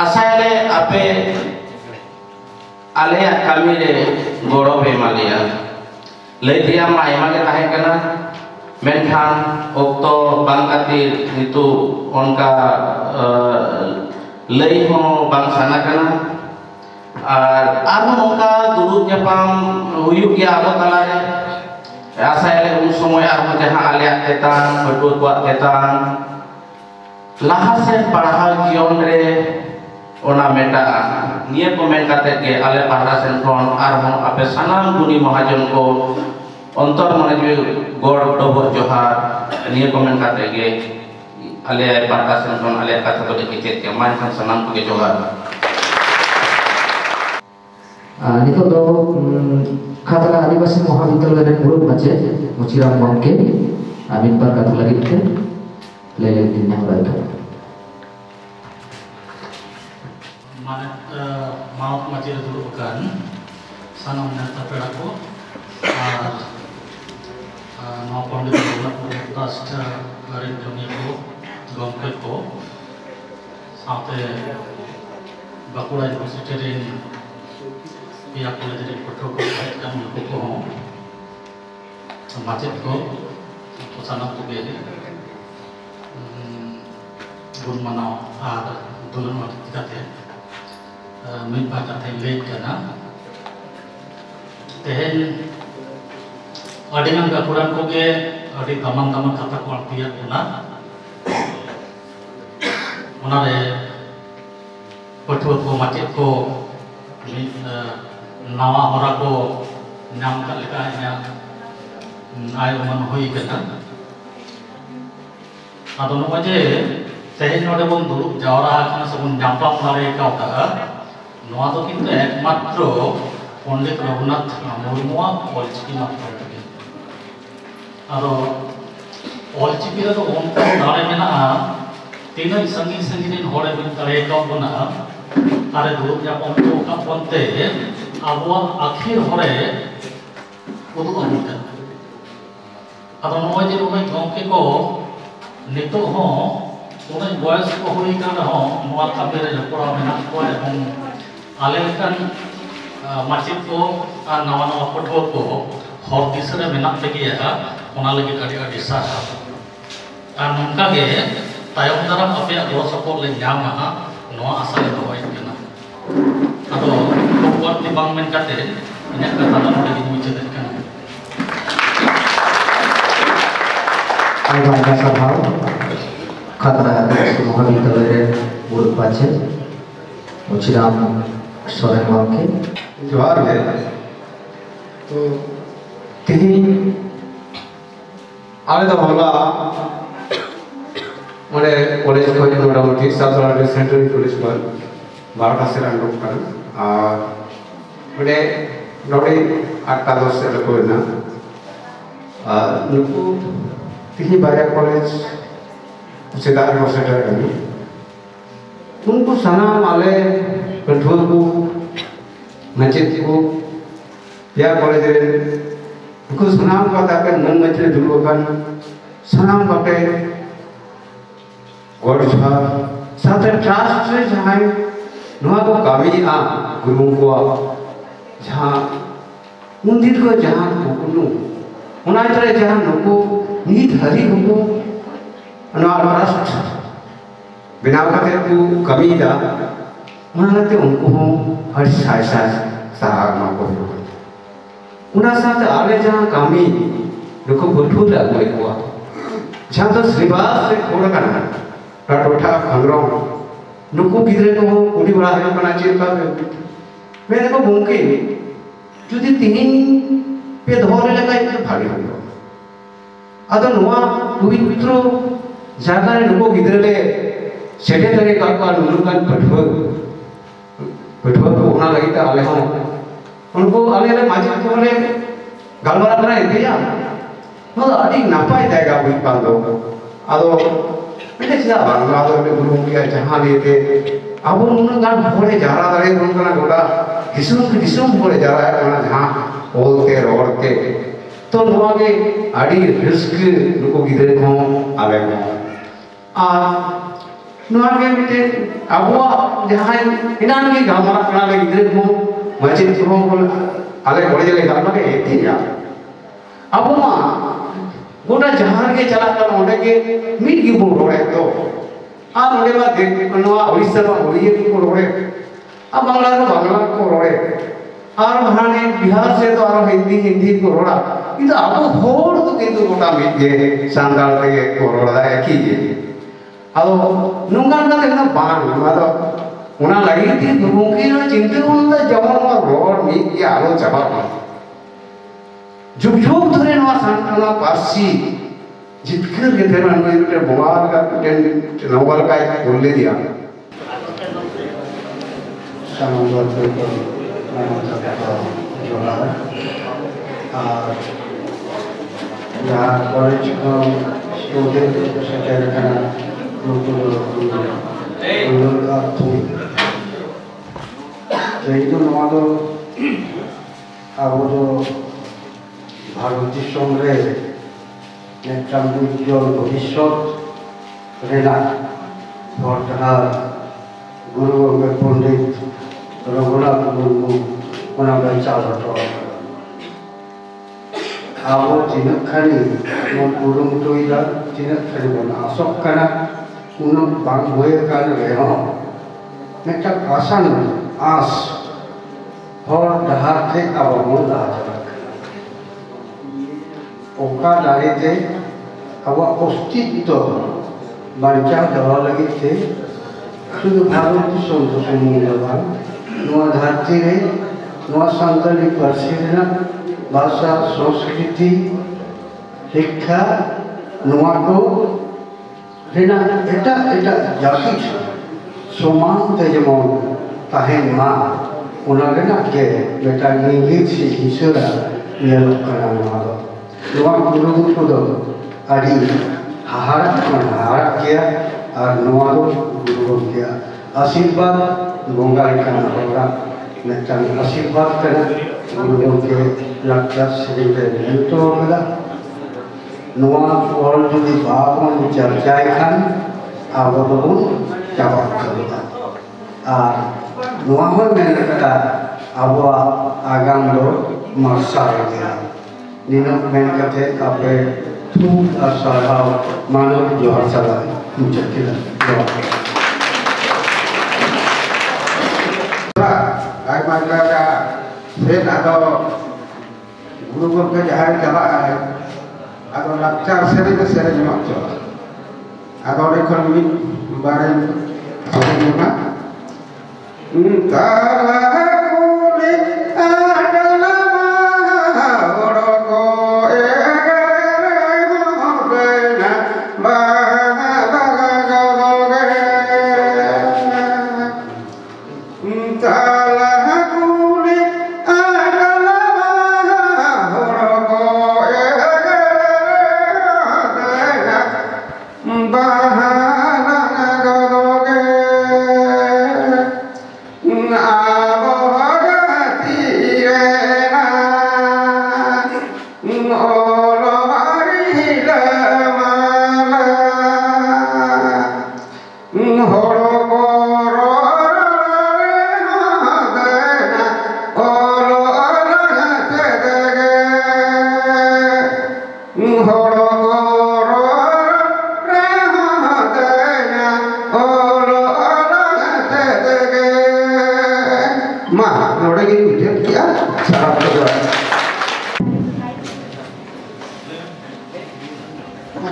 आशाले आपे आले कमी रे गोड़ो पे मालिया लेतिया मा आयमा के ताहे कना मेनखान ओक्तो बांग खातिर नितु उनका लई हो बांग साना कना और नौका दुरुद जपाम हुयुग गया आबो तलारे आसायले उन समय आर जहां आले तेतान बटुर को तेतान लाहा से पढ़ा जीवन रे ओना मेटा निये को मेन काते के आले पढ़ा सेन कोन आर हम आपे सनाम गुनी महाजन को अंतर मन जे गोड़ डबो जोहार निये को मेन काते के आले पढ़ा सेन कोन आले कथा तो के चेत के मान सनाम को जोहार नितो दो खातला आदिवासी महाविद्यालय रे मुरुब माचे मुचिराम गमके आमिन पर कथा लगित थे ले दिन ने बात माने माउट माचे दुरुब kan sanam नेता पेड़ा को और नौ पंडित रघुनाथ ट्रस्ट गरीब दुनिया को गमके को साथे बाकुड़ा यूनिवर्सिटी रे या कॉलेज रे पठो को काम को हो माचित को साना को बे गुण मनाओ आर दुलन मत काते मिन पा काते लेट कना तेहन अडिनन का कुरान को के अडी दमन कथा को अतिया कोना ओना रे पठो को माचित को नवा हरा को नाम का लेका आय मन होई कना ᱟᱫᱚ ᱱᱚᱜᱼᱚᱭ ᱡᱮ ᱛᱮᱦᱮᱧ ᱱᱚᱰᱮ ᱵᱚᱱ ᱫᱩᱲᱩᱵ ᱡᱟᱣᱨᱟ ᱟᱠᱟᱱᱟ ᱥᱮ ᱵᱚᱱ ᱧᱟᱯᱟᱢ ᱫᱟᱲᱮ ᱠᱟᱣᱫᱟ ᱱᱚᱣᱟ ᱫᱚ ᱠᱤᱱᱛᱩ ᱮᱠᱢᱟᱛᱨᱚ ᱯᱚᱱᱰᱤᱛ ᱨᱚᱜᱷᱩᱱᱟথ ᱢᱩᱨᱢᱩᱣᱟᱜ ᱚᱞᱪᱤᱠᱤ ᱢᱟᱫᱽᱫᱷᱚᱢ ᱛᱮᱜᱮ ᱟᱫᱚ ᱚᱞᱪᱤᱠᱤ ᱨᱮᱫᱚ ᱚᱱᱠᱟᱱ ᱫᱟᱲᱮ ᱢᱮᱱᱟᱜᱼᱟ ᱛᱤᱱᱟᱹᱜ ᱥᱟᱺᱜᱤᱧ ᱥᱟᱺᱜᱤᱧ ᱨᱮᱱ ᱦᱚᱲᱮ ᱵᱩᱡᱽ ᱫᱟᱲᱮᱭᱟᱠᱟᱫ ᱵᱚᱱᱟ ᱟᱨᱮ ᱫᱩᱲᱩᱵ ᱧᱟᱯᱟᱢ ᱦᱚᱪᱚ ᱟᱠᱟᱫ ᱵᱚᱱᱛᱮ ᱟᱵᱚᱣᱟᱜ ᱟᱹᱠᱷᱤᱨ ᱦᱚᱨᱮ ᱩᱫᱩᱜ ᱟᱵᱚᱱ ᱠᱟᱱᱟ ᱟᱫᱚ ᱱᱚᱜᱼᱚᱭ ᱡᱮ ᱱᱚᱜᱼᱚᱭ ᱜᱚᱢᱠᱮ ᱠᱚ ᱱᱤᱛᱚᱜ ᱦᱚᱸ उन्हें बयस को हुई कर हो नवा कमी रे जपड़ा मेना को एवं आले लेकन माचित को नवा नवा पठो को हर दिसरे मेना तेगिया ओना लगे अडी अडी साहा आर नंका गे तायम दाराम अपे गो सपोर्ट ले ᱧᱟᱢᱟ नवा आशा ले दोय केना अदो कोवर ति बांग मेन काते इना कथा ᱫᱚ ᱱᱚᱰᱮ ᱜᱤᱧ ᱢᱩᱪᱟᱹᱫ ᱠᱟᱱᱟ ᱟᱭᱢᱟ ᱥᱟᱨᱦᱟᱣ खातरा महाविद्यालय मुरुक पाचे मुचिराम सोरेन गमके जोहार गे तो तेही आले तो होला मोरे कॉलेज को मोटामुटी सातरा सेंट्रल कॉलेज पर 12टा से रन कर और मोरे नोडे 8टा 10 से को ना नुकु तेही बाया कॉलेज सेदार को सेटर करी उनको सनाम आले पठुआ को मस्जिद को या कॉलेज रे उनको सनाम का ताके मन मचले दुलवकन सनाम काटे गोरछा साथे ट्रस्ट रे जहां नोआ को कामी आ गुरु को जहां मंदिर को जहां कोकुनु उना तरे जहां नको नीत हरि को ट्रस्ट बनाव करते को कमी दा उनाते उनको हो हर साय साय सहारा को उना साथ आले जहां कमी नुको बठू लागले को जहां तो श्रीवास से खोड़ करना टोठा खंगरो नुको गिदरे को कुडी बड़ा है बना चिरका मैंने को बुंके जुदी तीन पे धोरे लगा तो भारी हो अदो नोआ पवित्र जाकर नुको गिदरे सेटे तरे का नुलुकान पठुआ को उना लगी ता आले हो उनको आले रे माजी को रे गलबरा करा इदिया no adik napai tega buik pando ado mete sida bangla ado le guru ke jahan lete abo nuna gan bhore jara dare nuna goda disum bhore jara kana jahan bolte rodte to noa ge adi risk nuko gidre ko ale ko a noa ge mete abo jahan inan ge gamara kana le gidre ko masjid ko ale kole jale gamma ge etiya abo ma गोटा जहां के चला कर ओडे के meet की बोल रोड़े तो आ ओडे मा देख नवा ओडिसा मा ओडिये को रोड़े आ बांग्ला को रोड़े और वहाने बिहार से तो और हिंदी को रोड़ा ಇದು ಅದು ಹೋಡ್ದು ಕಿಂದು गोटा मीट के सांताल के को रोड़ा है की जे ಅದು नुंगान का देखना बाण मादो उना लगी थी मुमकिन चिंता उनदा जवान मा रोड मीट के आलो जवाब जुग जुग धरे नवा सांताला पासी जितकर के थे मन में ते बोमार का टेन नवल का बोल दिया सामंजल को नाम का जोड़ा या कॉलेज को स्टूडेंट से करना लोग का तो যেহেতু আমাদের আবো ভারত সঙ্গে একটা উজ্জ্বল ভবিষ্যৎ রেনা বর্তমান গুরু পণ্ডিত রঘুনাথ মুর্মু ওনাদের চালটো আবো চিনখানি কুরুমুটুইলা চিনখানি বনা আসক কানা উন বাং হয়ে কাল রেহ একটা আশান আস হর ডাহার थे আবো মন দাহার ओका दारेते आवा अस्तित्व बांचा दवा लगी थे शुद्ध भारत संतोष मूल्यवान नवा धरती रे नवा संताली परसिना भाषा संस्कृति शिक्षा नवा को renak eta jati soman te jemon tahen ma ona renak ke beta ningit si hisura nyelok kana ma doa guru do adi haharat kia ar noa guru kia आशीर्वाद गोंगाई का होगा नेतान आशीर्वाद करना गुरुओं के लक्ष्य श्री के निमित्त होगा नवा और जो भी बापों में चर्चाएं खान आवरों जवाब करेगा नवा में लगता आवा आगाम लो मर्सार गया निनों में कहते कापे तू आसाराव मानो जो आसारा मुझे किला ai maka sen atau guru ke jahar kala atau lakcar seri makso atau ekonomi bareng seri mak kala kulit adalah oroko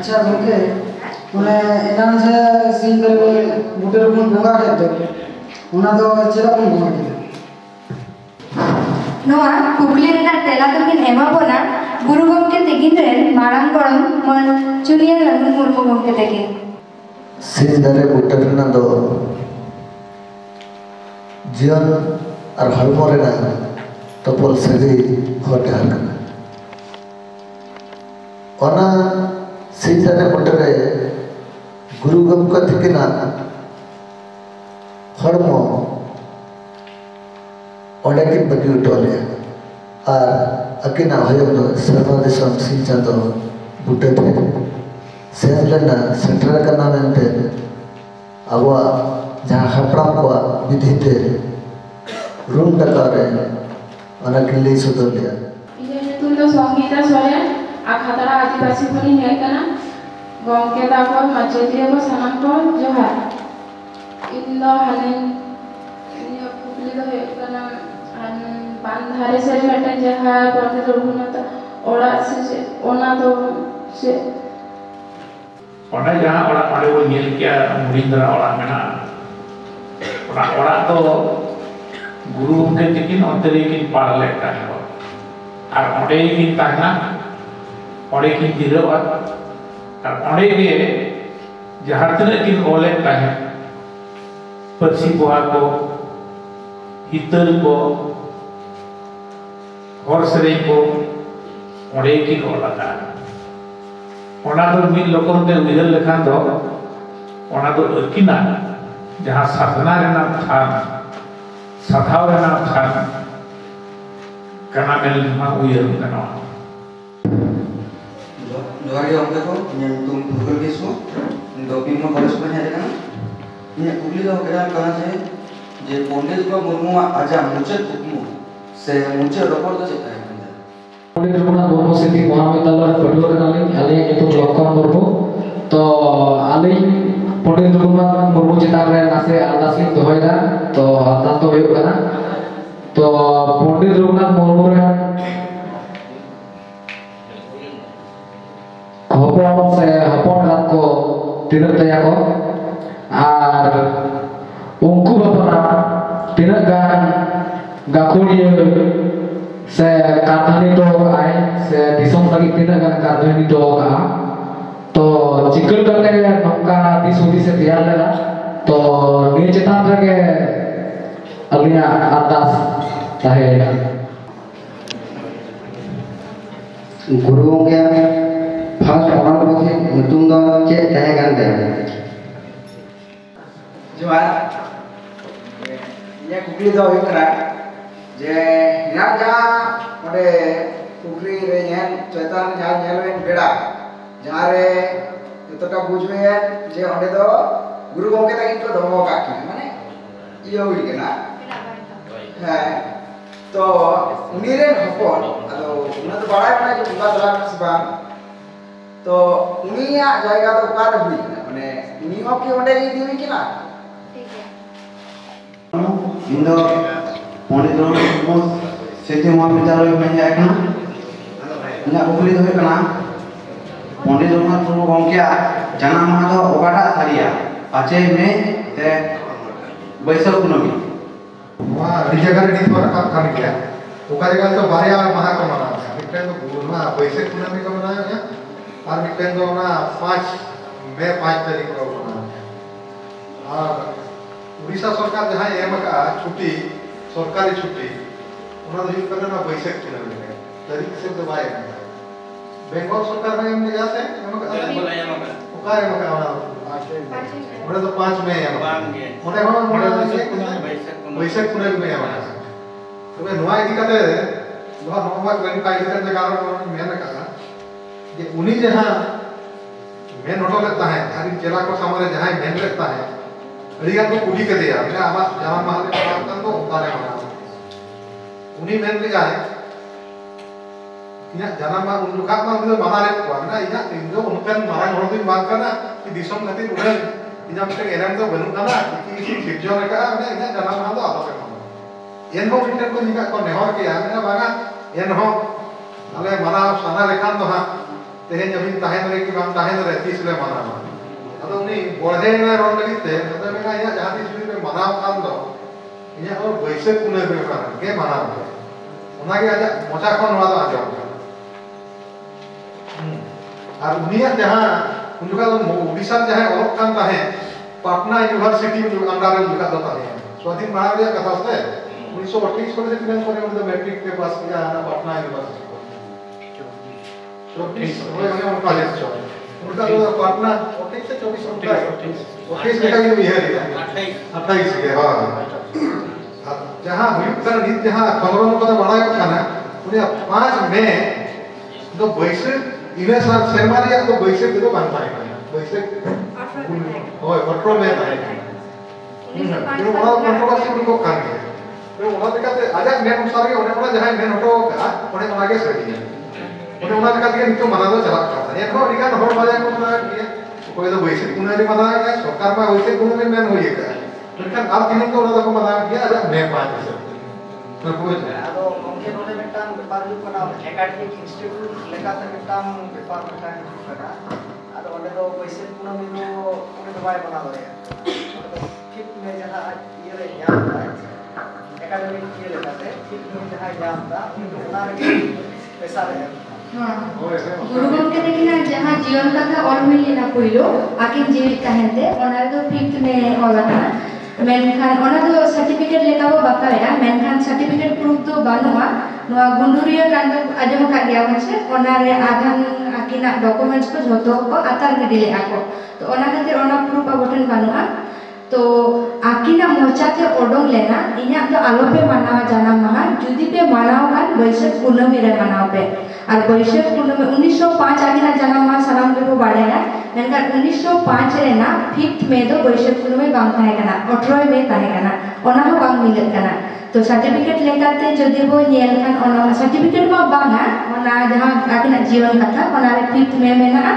अच्छा गंके माने एनान से सीन करे बुटे रखन बोंगा के उना दो चेला बन बोंगा के नोआ कुकली रेना तेला दोकिन एमा बोना गुरु गमके तेकिन रे मारांग गरम मन चुनिया लगन मुर्मु गमके तेकिन सीन दरे बुटे रेना दो जीवन और हलमो रेना तपोल सगी होटे हलना ओना सीधे मुटरे गुरु गमका थिकिना हरमो ओडे की बगी उठोले और अकिना हयम दो सर्वा दिसम सिंचा दो बुटे थे सेहलना सेंटर करना मेंते अवा जहाँ हपड़ा को विधि थे रूम टकारे ओना किल्ली सुधरलिया ये तुम तो संगीता सोरे आखातरा आदिवासी बनी है कना गंके दाको मचेदिया को सनम को जोहार इंदो हने इन्यो कुकली दो है कना अन बांधारे से लटे जहा परते रघुना तो ओड़ा से ओना तो से ओना जहां ओड़ा पाड़े वो नील क्या मुरिंद्रा ओड़ा मेना ओड़ा तो गुरु के तिकिन अंतरे की पार लेता है और ओड़े की ताना ओड़े की दिलवा और ओड़े के जहाँ तक की ओले का है पक्षी बुआ को हितर को हॉर्सरे को ओड़े की ओला का ओना तो मिल लोगों के उधर लिखा तो ओना तो अकिना जहाँ साधना रहना था साधाव रहना था करना मिल जहाँ उयर करना Doario angka ko yang tum Google Visu, dopi mo college ko niya kan? Niya Google do kaya kana je Pondit ko murmu aja muncul tukmu, se muncul report to cekay. Pondit Raghunath Murmu City Mahavidyalaya Padua Kanali, alih itu Lokam Murmu, to alih Pondit Raghunath Murmu cetak re nase alasli dohoida, to atan to yuk kana, to Pondit Raghunath Murmu re hopon se hopon rat ko tinak taya ko ar ungku bapana tinak gan gakuliya se kathani to ai se disong lagi tinak gan kathani to ka तो चिकल करते नौका this हुदिस से तैयार लेना तो निये चेतान रगे अलिया अरदास ताहेगा गुरु के first owner बसे नितुम दो चे तहे गंदे जोहार ये कुकली दो हुकरा जे ना जा ओडे कुकली रे नेन चेतान जा नेलवेन बेड़ा जहां रे जतटा बुझवे जे ओडे दो गुरु गोंके ताकि तो दमो काकी माने इयो हुई केना है तो उनी रे हपन आदो उना तो बड़ाय बना जो बुंगा दला से बा तो उनिया जायगा तो कार हुई माने उनी हो के ओडे दी हुई केना इंदो पंडित रघुनाथ सेती महाविद्यालय में जाए कना इना कुकली दो कना पंडित रघुनाथ मुर्मू गंकिया जाना माह दो ओकाटा सारिया 5 मई ते बैसाख कुनमी वहाँ जगह रे नितो रखा खान गया ओका जगह तो बारिया महा को मना मिटन तो गुरुमा बैसाख कुनमी को मनाया गया और मिटन तो ना 5 मई 5 तारीख को मना और उड़ीसा सरकार जहां एम का छुट्टी सरकारी छुट्टी उना तो हित करना बैसाख कुनमी में तारीख से तो बाय बेंगल सरकार में एम लिया से एम का ओका एम का उना तो 5 मई एम उने हो बैसाख कुनमी में एम तबे नोआ इदी कते नोआ नोवा गन का इदी कते कारण मेन का जे उनी जहां मेन होटो लेता है हर जिला को सामने जहां मेन लेता है अड़ीगा को कुडी के दिया मैं आमा जामा महल के काम तो उतारे मना उनी मेन ले जाए इना जाना मा उन लोग का उन माना ले को ना इना इंदो उनकन मारा होड़ दिन बात करना कि दिसम खातिर उड़न इना मते एरन तो बनू ना कि सिर्जो रखा ना इना जाना मा तो आलो के एन हो इंटर को निका को नेहर के ना बागा एन हो अले माना साना लेखान तो हा तेहे जमीन ताहेन रे कि बाम ताहेन रे 30 ले माना अदो उनी बोढ़े ना रोड लगी ते मतलब मेरा इना जहां तीस पे माना कान दो इना और बैसाख कुनमी पे कान के माना ओना के आजा मोचा को नवा दो आजो और उनिया जहां उनका उड़ीसा जहां ओलक कान ताहे पटना यूनिवर्सिटी में अंडर में लगा देता है स्वाधीन महाराज का कथा से 1928 को से फिर उन्होंने मैट्रिक के पास किया ना पटना यूनिवर्सिटी को 24 वो उन्होंने कॉलेज छोड़ा उनका जो पटना 28 से 24 28 का ये है 28 के हां जहां हुई कर रीत जहां खबरों को तो बड़ा का ना उन्हें 5 मई तो बैसाख इने साल सेमारिया तो बैसाख तो बन पाएगा बैसाख ओए 18 मई है ये बड़ा कंट्रोवर्सी को कान है तो ओना लेकाते आजा मेन अनुसार के ओने जहां मेन हटो का ओने ओना के सही है ओने ओना लेकाते नितो मना दो चला का ये हो रिगा हर बाजा को मना किया कोई तो बैसाख कुनमी मना है सरकार में बैसाख कुनमी मेन होई का लेकिन आप दिन को ओना को मना किया आजा मैं 5 से तो कोई आदो गंके नोले मिटान व्यापार जो कना एकेडमिक इंस्टीट्यूट लेकाते मिटान व्यापार मिटान कना आदो ओने दो बैसाख कुनमी दो ओने तो बाय बना दो ठीक में जहां ये रे याद है एकेडमिक ये लेकाते ठीक में जहां याद था उनको ओना रे पैसा रे हां गुरु गोंके देखिना जहां जीवन कथा और हुई ना कोइलो आकिन जीवित कहते ओना दो 5th में होला था मेनखान ओना दो सर्टिफिकेट लेका वो बाकाया मेनखान सर्टिफिकेट प्रूफ तो बानुआ नोआ गुंडुरिया कांड आजम का गया वसे ओना रे आधान आकिना डॉक्यूमेंट्स को जोतो को आतार गिडिले आको तो ओना खातिर ओना प्रूफ अबटन बानुआ तो आकिना मोचाते ओडोंग लेना इना तो आलोपे मानावा जाना महा जुदी पे मानाव खान बैसाख कुनमी रे मानाव पे और बैसाख कुनमी 1905 आकिना जाना महा सलाम के को बाड़ाया मेनका 1905 रे ना 5th में तो बैसाख कुनमी बांग थाहे कना 18 में थाहे कना ओना हो बांग मिलत कना तो सर्टिफिकेट लेकाते जदी बो नेल खान ओना सर्टिफिकेट मा बांगा ओना जहां आकिना जीवन कथा ओना रे 5th में मेना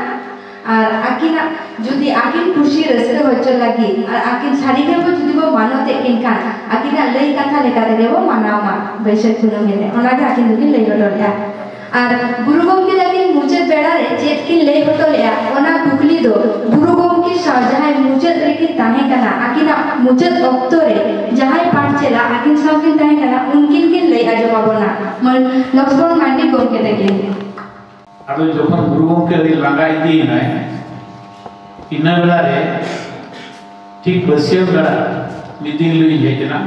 और आकिना जुदी आकिन खुशी रसे होचो लगी और आकिन सारी के वो जुदी वो मानते इनकान आकिना लई कथा लेकाते के वो मानावा बैसाख कुनमी रे ओना के आकिन दुकिन लई होटोलिया और गुरु गोंके लगी मुझे बेड़ा रे चेत की लई होटोलिया ओना कुकली दो गुरु गोंके सा जहां मुझे रे ताहे कना आकिना मुझे ऑक्टो रे जहां पाठ चला आकिन साकिन ताहे कना उनकिन किन लई आजमाबोना मन लक्ष्मण मांडी गोंके लगी अब जखन गुरु गोंके लांगा इदी है इन बेला रे ठीक बसियम बेला मिदिन लुई हेजना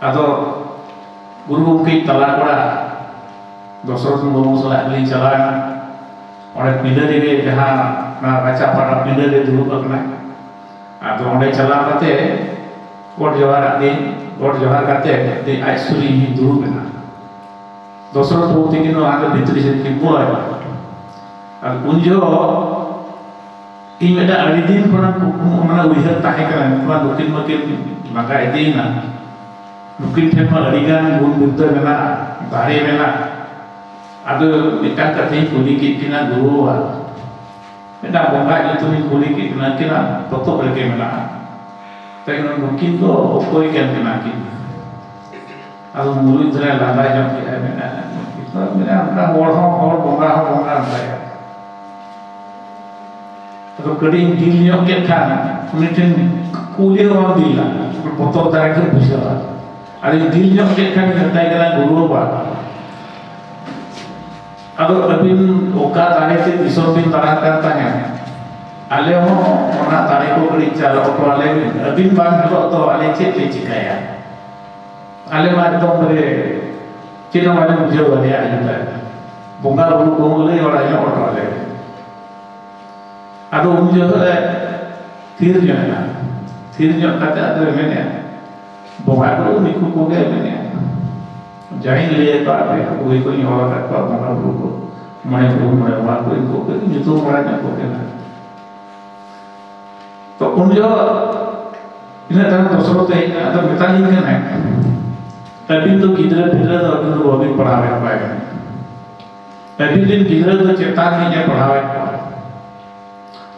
आदो गुरु गंके तला कोड़ा दशरथ मुर्मू सलाह लिंग चलाना और पिलर रे जहां ना राजा पाड़ा पिलर रे दुरुब अकना आदो ओंडे चला काते गोड जोहार काते दे आइसुरी दुरुब ना दशरथ मुर्मू तिकिनो आगे भितरी से किबो आय और उनजो इन मेटा अड़ी दिन कोना मना उइहर ताहे करा मा नुकिन मकिन मका इदिना नुकिन ठेमा अड़ीगान गुण बुद्ध मेना दारे मेना आदो मिटा कथे कुली किना गुरुवा मेटा बोंगा इतुनी कुली किना ततो बरके मेना तैनो नुकिन तो कोई केन केना किन आदो मुलु इतरा लादा जम के मेना इतना मेना अपना और बोंगा अंताया तो कड़ी दिल ᱧᱚᱜ के खान उन्हें कूली और दिला पतो तारे के बुझा अरे दिल ᱧᱚᱜ के खान करता है गुरु बा अब अबिन ओका तारे से विसर्जन तारा करता है आले हो ओना तारे को कड़ी चालो तो आले अबिन बांग हलो तो आले चेत चिकाया आले मा तो मरे चिनो वाले मुझे वाले आया बोंगा बुरु को ले और आया और वाले आदो उनजो थीर जो कते आदो मेने बोंगा को निकु को गे मेने जाई ले तो आपे कोई कोई और का बोंगा को मने वा को इनको को नितु मरा ने को केना तो उनजो इन तरह दूसरों ते आदो मिताली के ना तभी तो गिदरे फिदरे तो अभी तो अभी पढ़ावे पाएगा तभी दिन गिदरे तो चेतावनी ने पढ़ावे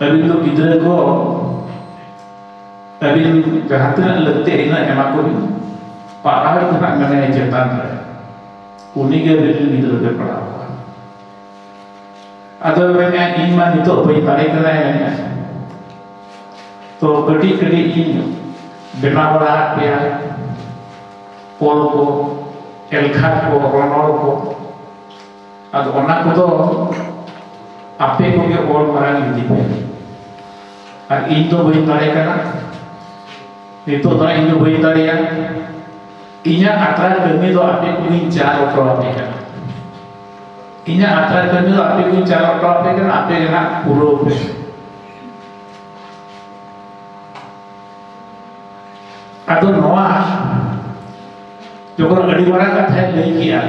अभी तो गिदरे को अभी जहाँ तक लगते हैं ना एमा को पारा तो ना मैंने चेतान रहे उन्हीं के बिल्कुल गिदरे पे पढ़ा हुआ अदर मैंने इन मान तो भाई तारीख ना है तो कटी इन बिना बड़ा किया पोल को एलखा को रोनोर को अद ओना को तो आपे को के और मरा दी पे और इन तो वही तारे करना ये तो तारे इन वही तारे या इन्हें आत्रा करने तो आपे को इन चार ऑटो आपे करना इन्हें आत्रा करने तो आपे को इन चार ऑटो आपे करना आपे करना पूरो पे अदो नवा जो को अड़ी वाला का था ले किया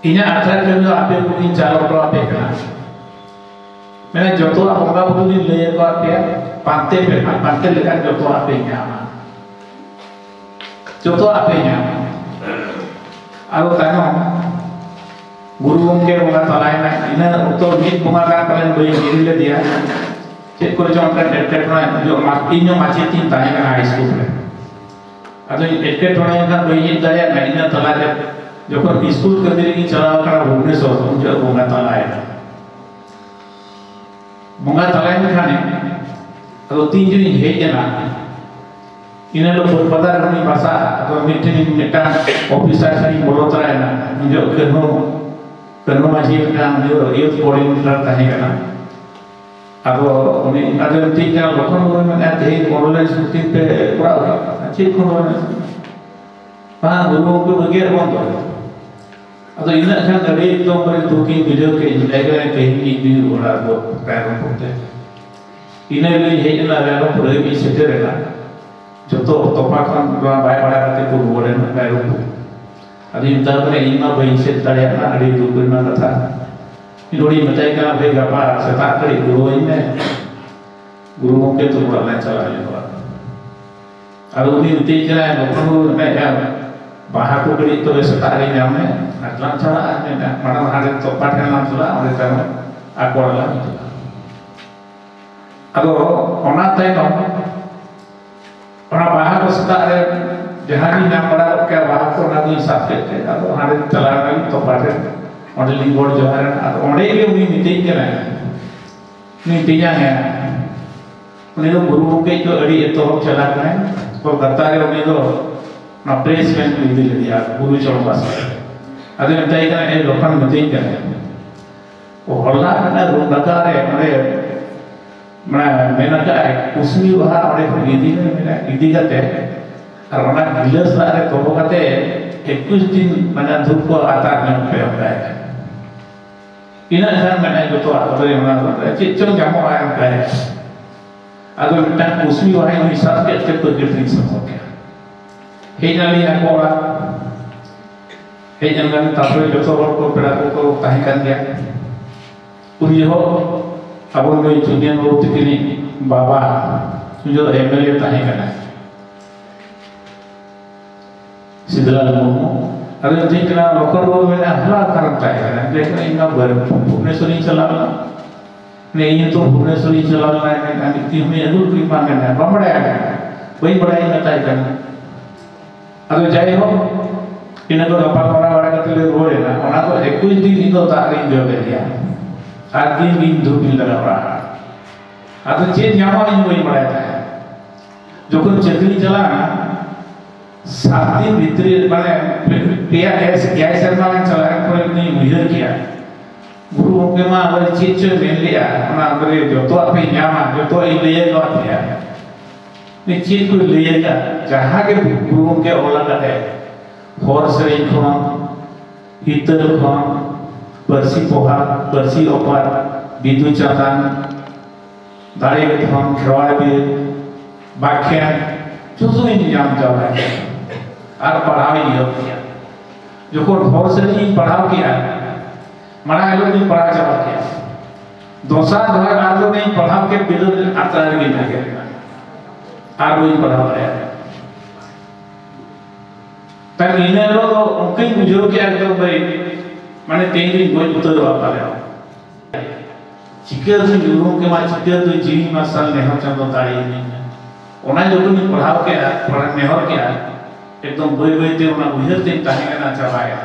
इन्हें आत्रा करने तो आपे को इन चार ऑटो आपे करना मैंने जो तो बोंगा बुरु दिन ले को आपे पांते लेकर जो तो आपे ᱧᱟᱢᱟ जो तो आपे ᱧᱟᱢᱟ आरो तानो गुरु गंके बोंगा तलायना इना तो मित बोंगा का पलन बई गिरी ले दिया चेक को जो अंका टेटना जो इनो माचे तीन ताहे का हाई स्कूल में अदो एटके टोने का बई दया ना इना तला जो को स्कूल कर दे की चला का भुवनेश्वर जो बोंगा तलायना बोंगा तलाय में खाने तो तीन जो हे जना इन्हें लोग पता करनी भाषा तो मीटिंग मिटा ऑफिसर सही बोलो तराय ना जो कनो माजी का जो यूथ कोऑर्डिनेटर ताहे करना अब उन्हें अगर ठीक है लोकल में ना थे कॉलेज शूटिंग पे पूरा अच्छी कॉलेज हां गुरु को वगैरह बंद तो इन अच्छा करे तो पर दुखी वीडियो के लेकर कहीं भी बड़ा तो पैरों पड़ते इन्हें ले हे ना वाला पूरे भी सेटे रहना जो तो तोपा खान बाय बड़ा करते को बोले ना पैरों अभी इंतर पर इन्ना भाई से तड़े ना अड़ी दुख ना कथा इनोड़ी बताए का भाई गपा सता करे गुरु में गुरुओं के तो बड़ा चला लेगा अब उन्हीं उतई चला लोगों में यार बाहर को कड़ी तो वैसे तारे जामे अगला चला है ना माना हारे तो पाठ करना चला और इतना आकोड़ा ला अब ओना तय नो ओना बाहर को सतारे जहाँ भी नाम बड़ा क्या बाहर को ना कोई साफ करते अब हारे चला नहीं तो पाठ और लिंग बोर्ड जो है अब ओने के उन्हीं मिट्टी के ना नहीं तीजा है उन्हें तो गुरु के जो अड़ी तो हम चला करें तो गत्तारे उन्हें तो ना प्लेसमेंट भी दिल दिया गुरु चौक पास अरे बताइए कि ये लोकल मिट्टी क्या है होला ना रुंगका रे mana menaka kusmi baha ore gidi mena gidi kate ar ona gilas are tobo kate 21 din mana dhup ko atar nyam pe hotai ina san mana joto ore ona chichong jamo ayam kare ado mita kusmi baha ni sat ke te pagirtin samoke hejali akora hejangan tapre joto hor ko pera ko tahikan dia unjo abon doi junior babu tikini baba sujo MLA tahe kana sidala mumu ada dikna lokor babu mena hala karam tahe kana dekna inga bar Bhubaneswari chalala ne in to Bhubaneswari chalala na nikti me adul ki mangana bamda kana koi badai na tahe kana ado jai ho ina to apal mara wada katile role na ona to 21 din indo ta rin jo dia आदमी भी धूपिल लगा रहा आता चेत जामा इन वही पड़ा था जो कुछ चक्री चला ना 7 दिन भीतरी माने पिया गैस सरमाने चला है कोई नहीं मिलर किया गुरु के माँ अगर चीज चो मिल लिया ना अगर जो तो अपने जामा जो तो इलेक्ट कर दिया नहीं चीज को लेगा जहाँ के गुरु के ओला करते हॉर्स रेंज कौन हिटर कौन Bersih poha, bersih opat, bidu catatan, dari beton, kerawat bir, bagian, justru ini yang jauh lagi. Ar पढ़ाव ही नहीं किया, जो कोई बहुत से नहीं पढ़ाव किया, मना लोग नहीं पढ़ा चला किया, दोसा दोहर आलू नहीं पढ़ाव के बिल्कुल अतार की ना किया, आलू ही पढ़ाव है। तब इन्हें लोग उनके बुजुर्ग क्या तो भाई माने तीन दिन कोई उतर वापा ले चिकर से युरों के मां चिकर तो जीवी मसाल नेहर चंदो तारी नहीं है उन्हें जो तुम पढ़ाओ के पढ़ नेहर के एकदम बोई बोई ते उन्हें उधर दिन ताहे का ना चलाया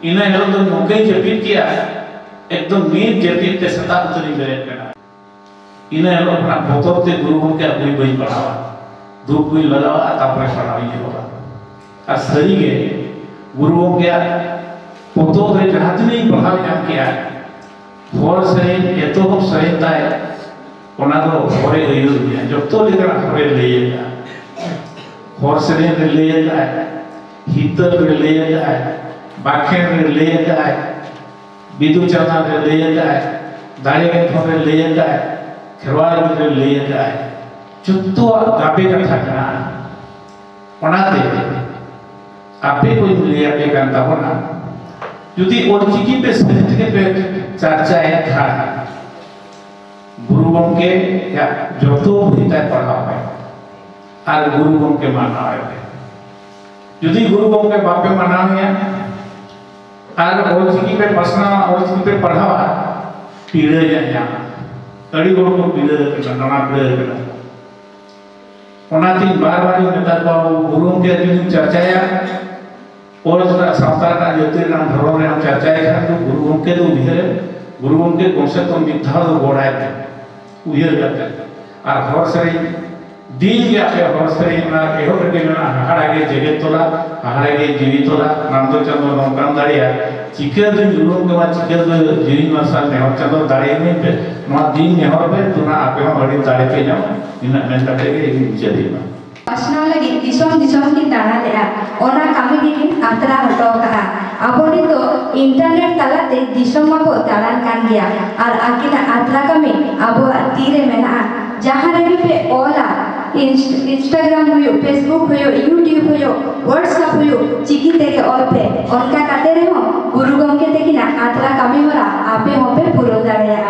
इन्हें लोग तो मुके जपीट किया एकदम मीर जपीट ते सता उतरी गए करना इन्हें लोग अपना बोतल ते गुरु के बोई बोई पढ़ावा धूप कोई लगावा तापरे पढ़ाई ये होगा असली के गुरुओं के फोटो में जहाँ नहीं पढ़ाई जाम किया फोर सही ये तो हम सही ताए उन्हें तो फोरे यूज़ किया जब तो लेकर फोरे ले जाए फोर सही में ले जाए हीटर में ले जाए बाखें में ले जाए बिदु चना में ले जाए दाढ़ी में थोड़े ले जाए खरवार में ले जाए चुत्तो गापे का ठगना उन्हें दे आपे कोई ले आपे करता हो ना जुदी और चिकी पे सर्टिफिकेट पे चर्चा है खा गुरुओं के या जो तो भीतर पढ़ा है आर गुरुओं के माना है जुदी गुरुओं के बापे माना है आर और चिकी पे पसना और चिकी पे पढ़ा है पीड़े जाया कड़ी गुरु को पीड़े करना ना पीड़े करना उन्हें बार-बार नेता को गुरुओं के दिन चर्चा है और जरा संस्कार का ज्योति नाम धर्म में हम चर्चा है तो गुरुओं के तो उधर गुरुओं के कॉन्सेप्ट तो मिथ्या तो बोला है उधर करते और हर सही दिन या फिर हर सही ना एहो करके ना हमारा के जगत तोला हमारा के जीवित तोला नाम तो चंदो नौकान दाड़िया चिकर तो गुरुओं के बाद चिकर तो जीवित मसाल नेहर चंदो दाड़िया में पे ना दिन नेहर पे तो ना आपे हम बड़ी दाड़े पे जाओ इन्हें मैं कहते हैं कि जल्दी में Pasna lagi disom ki dana lea, ona kami bikin atra hoto kaha. Abo nito internet talate disom abo dalan kan dia. Ar akina atra kami abo tire mena. Jahan lagi pe ola Instagram huyo, Facebook huyo, YouTube huyo, WhatsApp huyo, chiki teke all pe. Onka kate reho guru gomke tekina atra kami hora ape hope puro darea.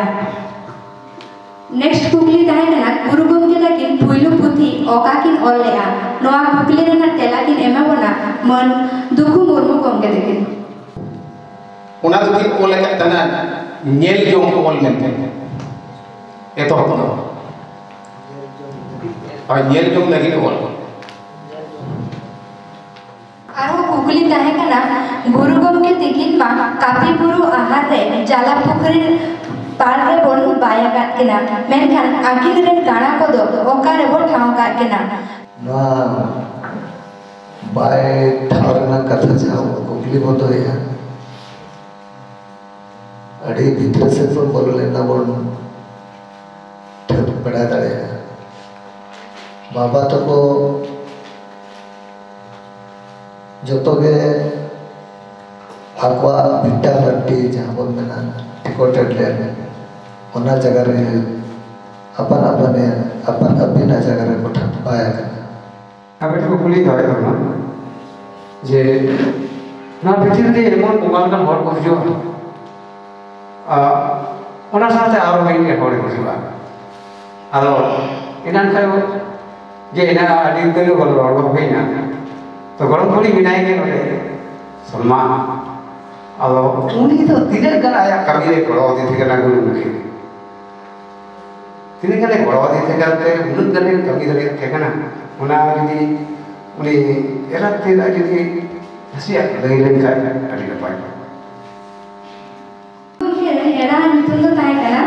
Next kukli tahe kana guru gomke lagi puilu puthi okakin olea noa kukli rena telakin ema bona mon duku murmu gomke dekin una dukin ole ka tana nyel jong ko ol mente eto hono a nyel jong lagi ne ol aro kukli tahe kana guru gomke tekin ma kapi puru ahar re jala pukri Parle बोल बाया काट के ना मैं खान आगे रे गाना को दो ओकारे बोल ठाव काट के ना बाय ठाव ना कथा जाओ कुकली बोतो या ᱟᱹᱰᱤ ᱵᱷᱤᱛᱨᱤ ᱥᱮᱫ ᱵᱚᱱ ᱵᱚᱞᱚ ᱞᱮᱱᱟ ᱵᱚᱱ ᱴᱷᱟᱹᱣᱠᱟᱹ ᱵᱟᱲᱟ ᱫᱟᱲᱮᱭᱟᱜᱼᱟ᱾ ᱵᱟᱵᱟ ᱛᱟᱠᱚ ᱡᱚᱛᱚ ᱜᱮ ᱟᱠᱚᱣᱟᱜ ᱵᱷᱤᱴᱟ ᱵᱷᱟᱴᱤ ᱡᱟᱦᱟᱸ ᱵᱚᱱ ᱢᱮᱱᱟ ᱴᱤᱠᱚᱴᱮᱰ ᱞᱮᱱ ᱚᱱᱟ ᱡᱟᱭᱜᱟ ᱨᱮ ᱟᱯᱟᱱ ᱟᱹᱯᱤᱱᱟᱜ ᱡᱟᱭᱜᱟ ᱨᱮ ᱠᱚ ᱴᱷᱟᱯᱟᱭ ᱟᱠᱟᱱᱟ। ᱟᱵᱮᱱ ᱠᱚ ᱠᱩᱞᱤ ᱫᱚᱦᱚᱭ ᱛᱟᱵᱚᱱᱟ ᱡᱮ ᱱᱚᱣᱟ ᱯᱨᱤᱛᱷᱤᱵᱤ ᱨᱮ ᱮᱢᱚᱱ ᱵᱚᱸᱜᱟ ᱞᱮᱠᱟᱱ ᱦᱚᱲ ᱠᱚ ᱦᱤᱡᱩᱜᱼᱟ, ᱚᱱᱟ ᱥᱟᱶᱛᱮ ᱟᱨᱚ ᱢᱤᱫᱴᱮᱱ ᱦᱚᱲ ᱠᱚ ᱦᱤᱡᱩᱜᱼᱟ। ᱟᱫᱚ ᱮᱱᱟᱱ ᱠᱷᱟᱡ ᱡᱮ ᱮᱱᱟᱱ ᱟᱹᱰᱤ ᱩᱛᱟᱹᱨ ᱨᱚᱲ ᱦᱩᱭᱱᱟ, ᱛᱚ ᱜᱚᱲᱚᱢ ᱠᱩᱲᱤ ᱢᱮᱱᱟᱭ ᱜᱮ ᱱᱚᱰᱮ ᱥᱚᱞᱢᱟ। ᱟᱫᱚ उन्हीं तो तीन गान आया कमी रे गड़ो दी थे ना गुरु मुखी तीन गाने गड़ो दी थे करते उन्हीं गाने कमी रे थे ना उना जदी उनी एरा तेरा जदी हसिया लई लेन का अड़ी ना पाए एरा नितुन तो ताई कना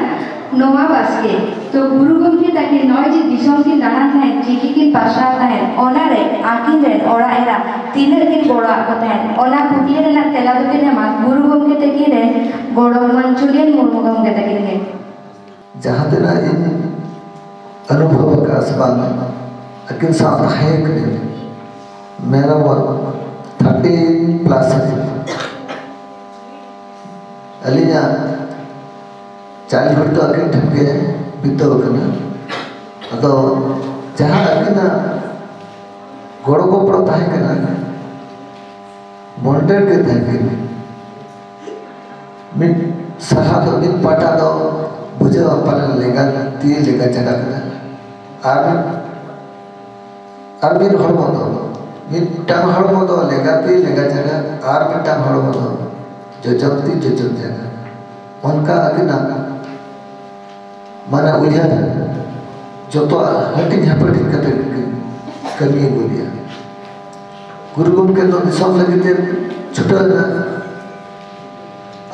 नोवा बास्के तो गुरु गमके ताके नय जे दिसम की दाना थाए चिकी की पासा थाए ओना रे आकिन रे ओरा एरा तीनर के गोड़ा को थाए ओना कुकली रे ना तेला दो के मा गुरु गमके तकी रे गोड़ो मंचुरियन मुर्मु गमके तकी रे जहां तेरा इन अनुभव का सवाल अकिन साथ है कि मेरा वो 30+ अलिया चाइल्डहुड तो अकिन ठके बितो कना अदो जहां अकिन गोड़ को पड़ता है कना बॉन्डेड के थे मिन सहा तो मिन पाटा दो बुझे अपन लेगा ती लेगा जगह कना आर मिन हड़मो दो मिन टांग हड़मो दो लेगा ती लेगा जगह आर मिन टांग हड़मो दो जो जमती जो जम जगह उनका अकिना माना उजर जो तो हटी झपटी कते कमी बोलिया गुरु गमके तो दिसम लगे छुटा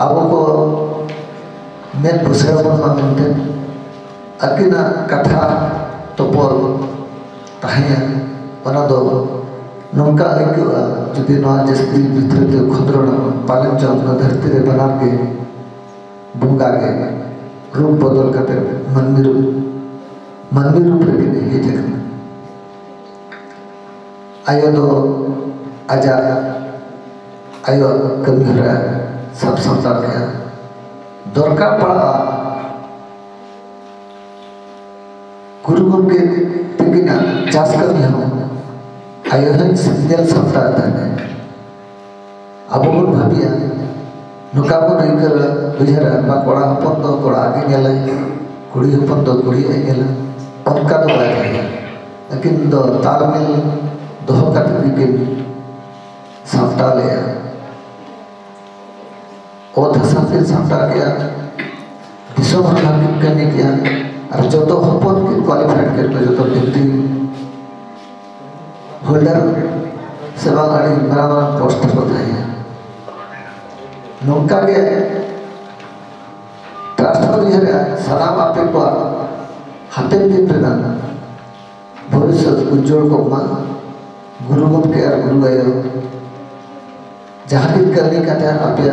अब को मेन बुसरा बन मानते अकिना कथा तोपल ताहिया ओना दो नौका आइकुआ जुदी नवा जस्ती भीतर ते खदरना पालन चौक धरती रे बना के बुंगा के रूप बदल करते मनमी रूप रे हे जगह आयो दो आजा आयो कमी हरा सब संसार के दरकार पड़ा गुरु गमके तकिना चास कमी हम आयो है सिंगल संसार ताने अब बन भाबिया नुका बन इकर बुझरा बा कोड़ा हपन दो कोड़ा आगे गेले कुड़ी हपन दो कुड़ी आगे गेले उनका तो बात है लेकिन दो तालमेल दोह कते बिकिन साफ्टा ले ओ धसा फिर साफ्टा गया दिसो भाग करने किया और जो तो हपन के क्वालिफाइड करके जो तो डिग्री होल्डर सेवा गाड़ी बराबर पोस्ट को था नौका के ट्रांसफर है सलाम आपे को हाथे दिन प्रदान भविष्य उज्जवल को मा गुरु गमके और गुरु आयो जहां दिन करने का था आपे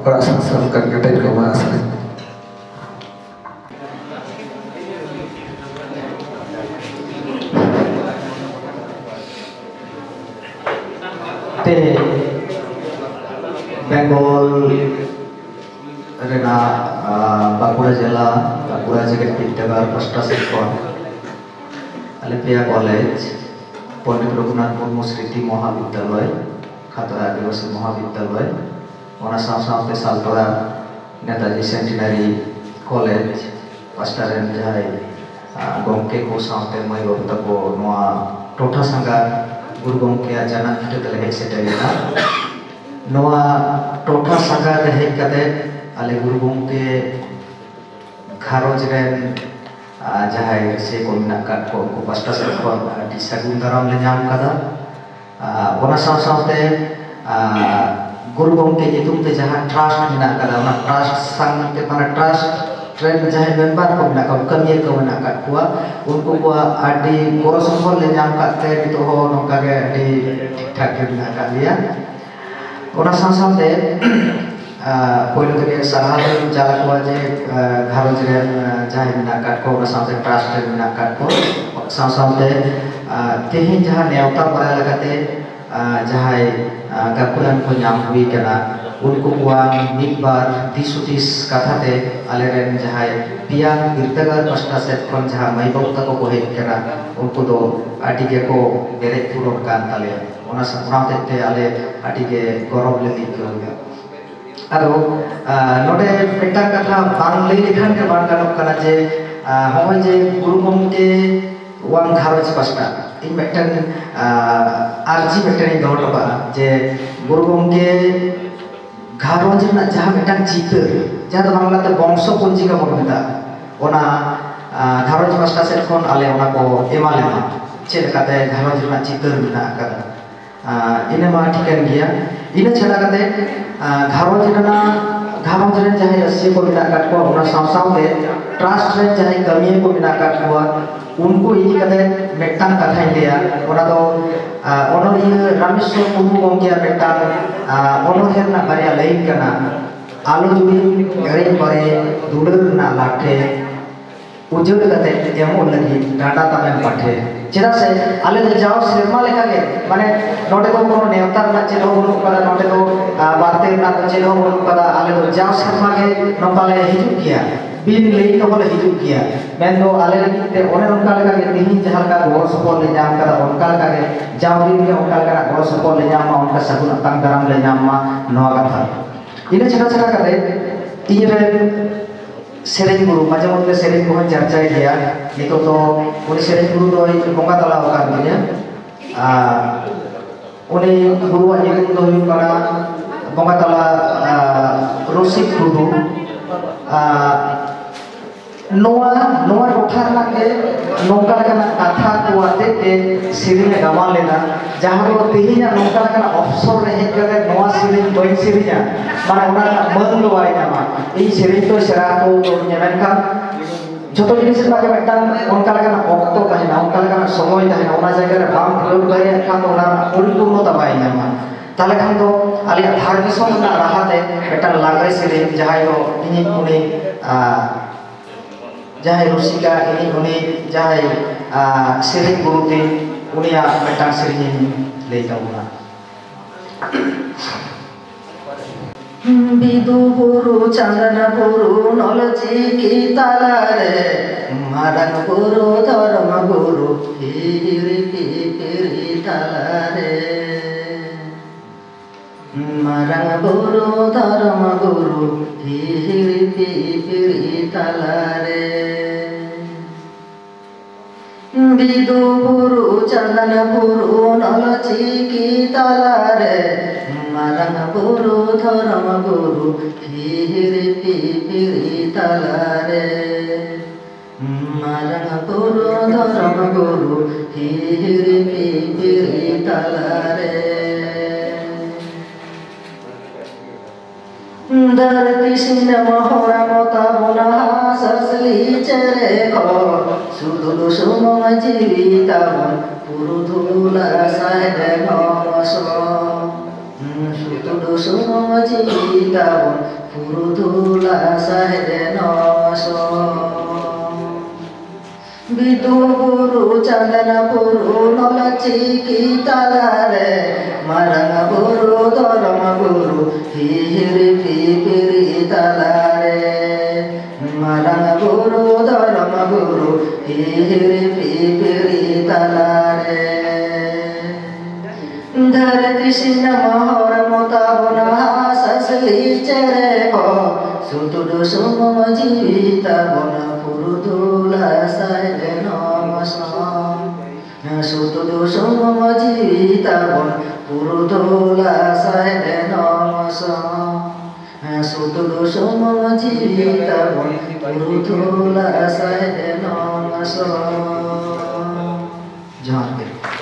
बड़ा संसार का गठन को मा आसने बेंगल रेना बाकुड़ा जिला बाकुड़ा जेगेट बिद्यागार पास्टा सेक्शन आलेपिया कॉलेज पंडित रघुनाथ मुर्मू स्मृति महाविद्यालय खातरा आदिवासी महाविद्यालय ओना साथ सालतोड़ा नेताजी सेंटिनरी कॉलेज पास्टा रेन जहाय गमके को साथे मई बाबू तको नोआ टोठा संगा गुरु गमके जाना खिटे तले हेड सेटेलिना नोआ टोठा संगा रे हेड कते आले गुरु गमके घारोज रेन जहाय से को मिना काट को पास्टा से को दिसागुन दाराम ले नाम कदा ओना साथे गुरु गमके जेतुम ते जहां ट्रस्ट मिना कदा ओना ट्रस्ट संग ते माने ट्रस्ट ट्रेन जहां मेंबर को मिना का कमी को मिना का कुआ उनको को आडी कोरसंबल ले नाम काते तो हो नोका के आडी ठीक ठाक के मिना का लिया ओना साथे poin ke salah jalan ko je gharoj ren jahai menak kat ko sawte trust ren menak kat ko sawte tehin jahan neuta bara lagate jahai gakulan ko nyam hui kana unku kuang midbar disutis kathate aleren jahai pia irtagar pasta set kon jaha mai bauta ko hej kana unku do adi ge ko bere purok kan tale ona saprate te ale adi ge gorob le dik ko aro node meta katha bang lei lekhan ke bang ganok kana je hoy je guru gomke wang gharoj pasta in metan arji metan dohto ba je guru gomke gharoj na jaha metan chitar jaha bangla te bongso punjika bon meta ona gharoj pasta set khon ale ona ko emalema chel kate gharoj na chitar mena kada ina ma thikan gya ina chhada kate gharoj ren jahe rasya ko mena kat ko ona saw saw te trust ren jahe kamiye ko mena kat ko unko ini kate metan katha india ona do onoriya rameshwar murmu gomke metan onoher na barya lain kana alu juri gare pare dudur na lathe ujud kate emon lagi data tamen pathe cheda se ale de jao serma lekha ge mane note ko kono neutar na chelo bolu kada note ko barte na chelo bolu kada ale do jao serma ge nokale hijuk kia bin lei to bole hijuk kia mendo ale lagi te one onka lekha ge tehin jahal ka gor sopol le jam kada onka lekha ge jao din ge onka lekha gor sopol le jam ma onka sagun tang daram le jam ma noa katha ina cheda kate tire sereng guru macam mana sereng guru cerca dia itu to uni sereng guru do bonga tala kan dia uni guru aja do para bonga tala rusik guru noa rothar lage nongka kana katha kuate te sirine gamal lena jahan do tehinya nongka kana opsor re hekare noa sirin boin sirinya mana ona man lo ai nama ei sirin to sera to nyaman kan joto jinis lage metan onka kana okto tahina onka kana somoy tahina ona jaga re bam philot gaya kan ona puripurno bai nama tale kan do alia dharmison na rahate metan lagre sirin jahai do ini uni jahai rusika ini uni jahai siring guru te uni ya metang siring lei tauna bidu guru chandana guru nolji kitala re madan guru dharma guru hiri piri tala re madan guru dharma guru hiri piri tala re bidu guru chandana guru nolji kitala re marang guru dharma guru hiri piri tala re marang guru dharma guru hiri piri tala re धरती सिंह मोहरा मोता बुना ससली चरे को सुदुलु Sumo जीविता पुरुधुला side नमसो सुदुलु Sumo जीविता पुरुधुला side नमसो Bidu गुरु चंदन गुरु नलची kitala re marang guru dharma guru hiri piri tala re marang guru dharma guru hiri piri tala re धरती सिंह मोहर मोता बुना ससली चरे को सुतुडु सुमम जीविता बुना पुरुधुला साइड नमसो सुतुडु सुमम जीविता बुना पुरुधुला साइड नमसो सुतुडु सुमम जीविता बुना पुरुधुला साइड नमसो जहाँ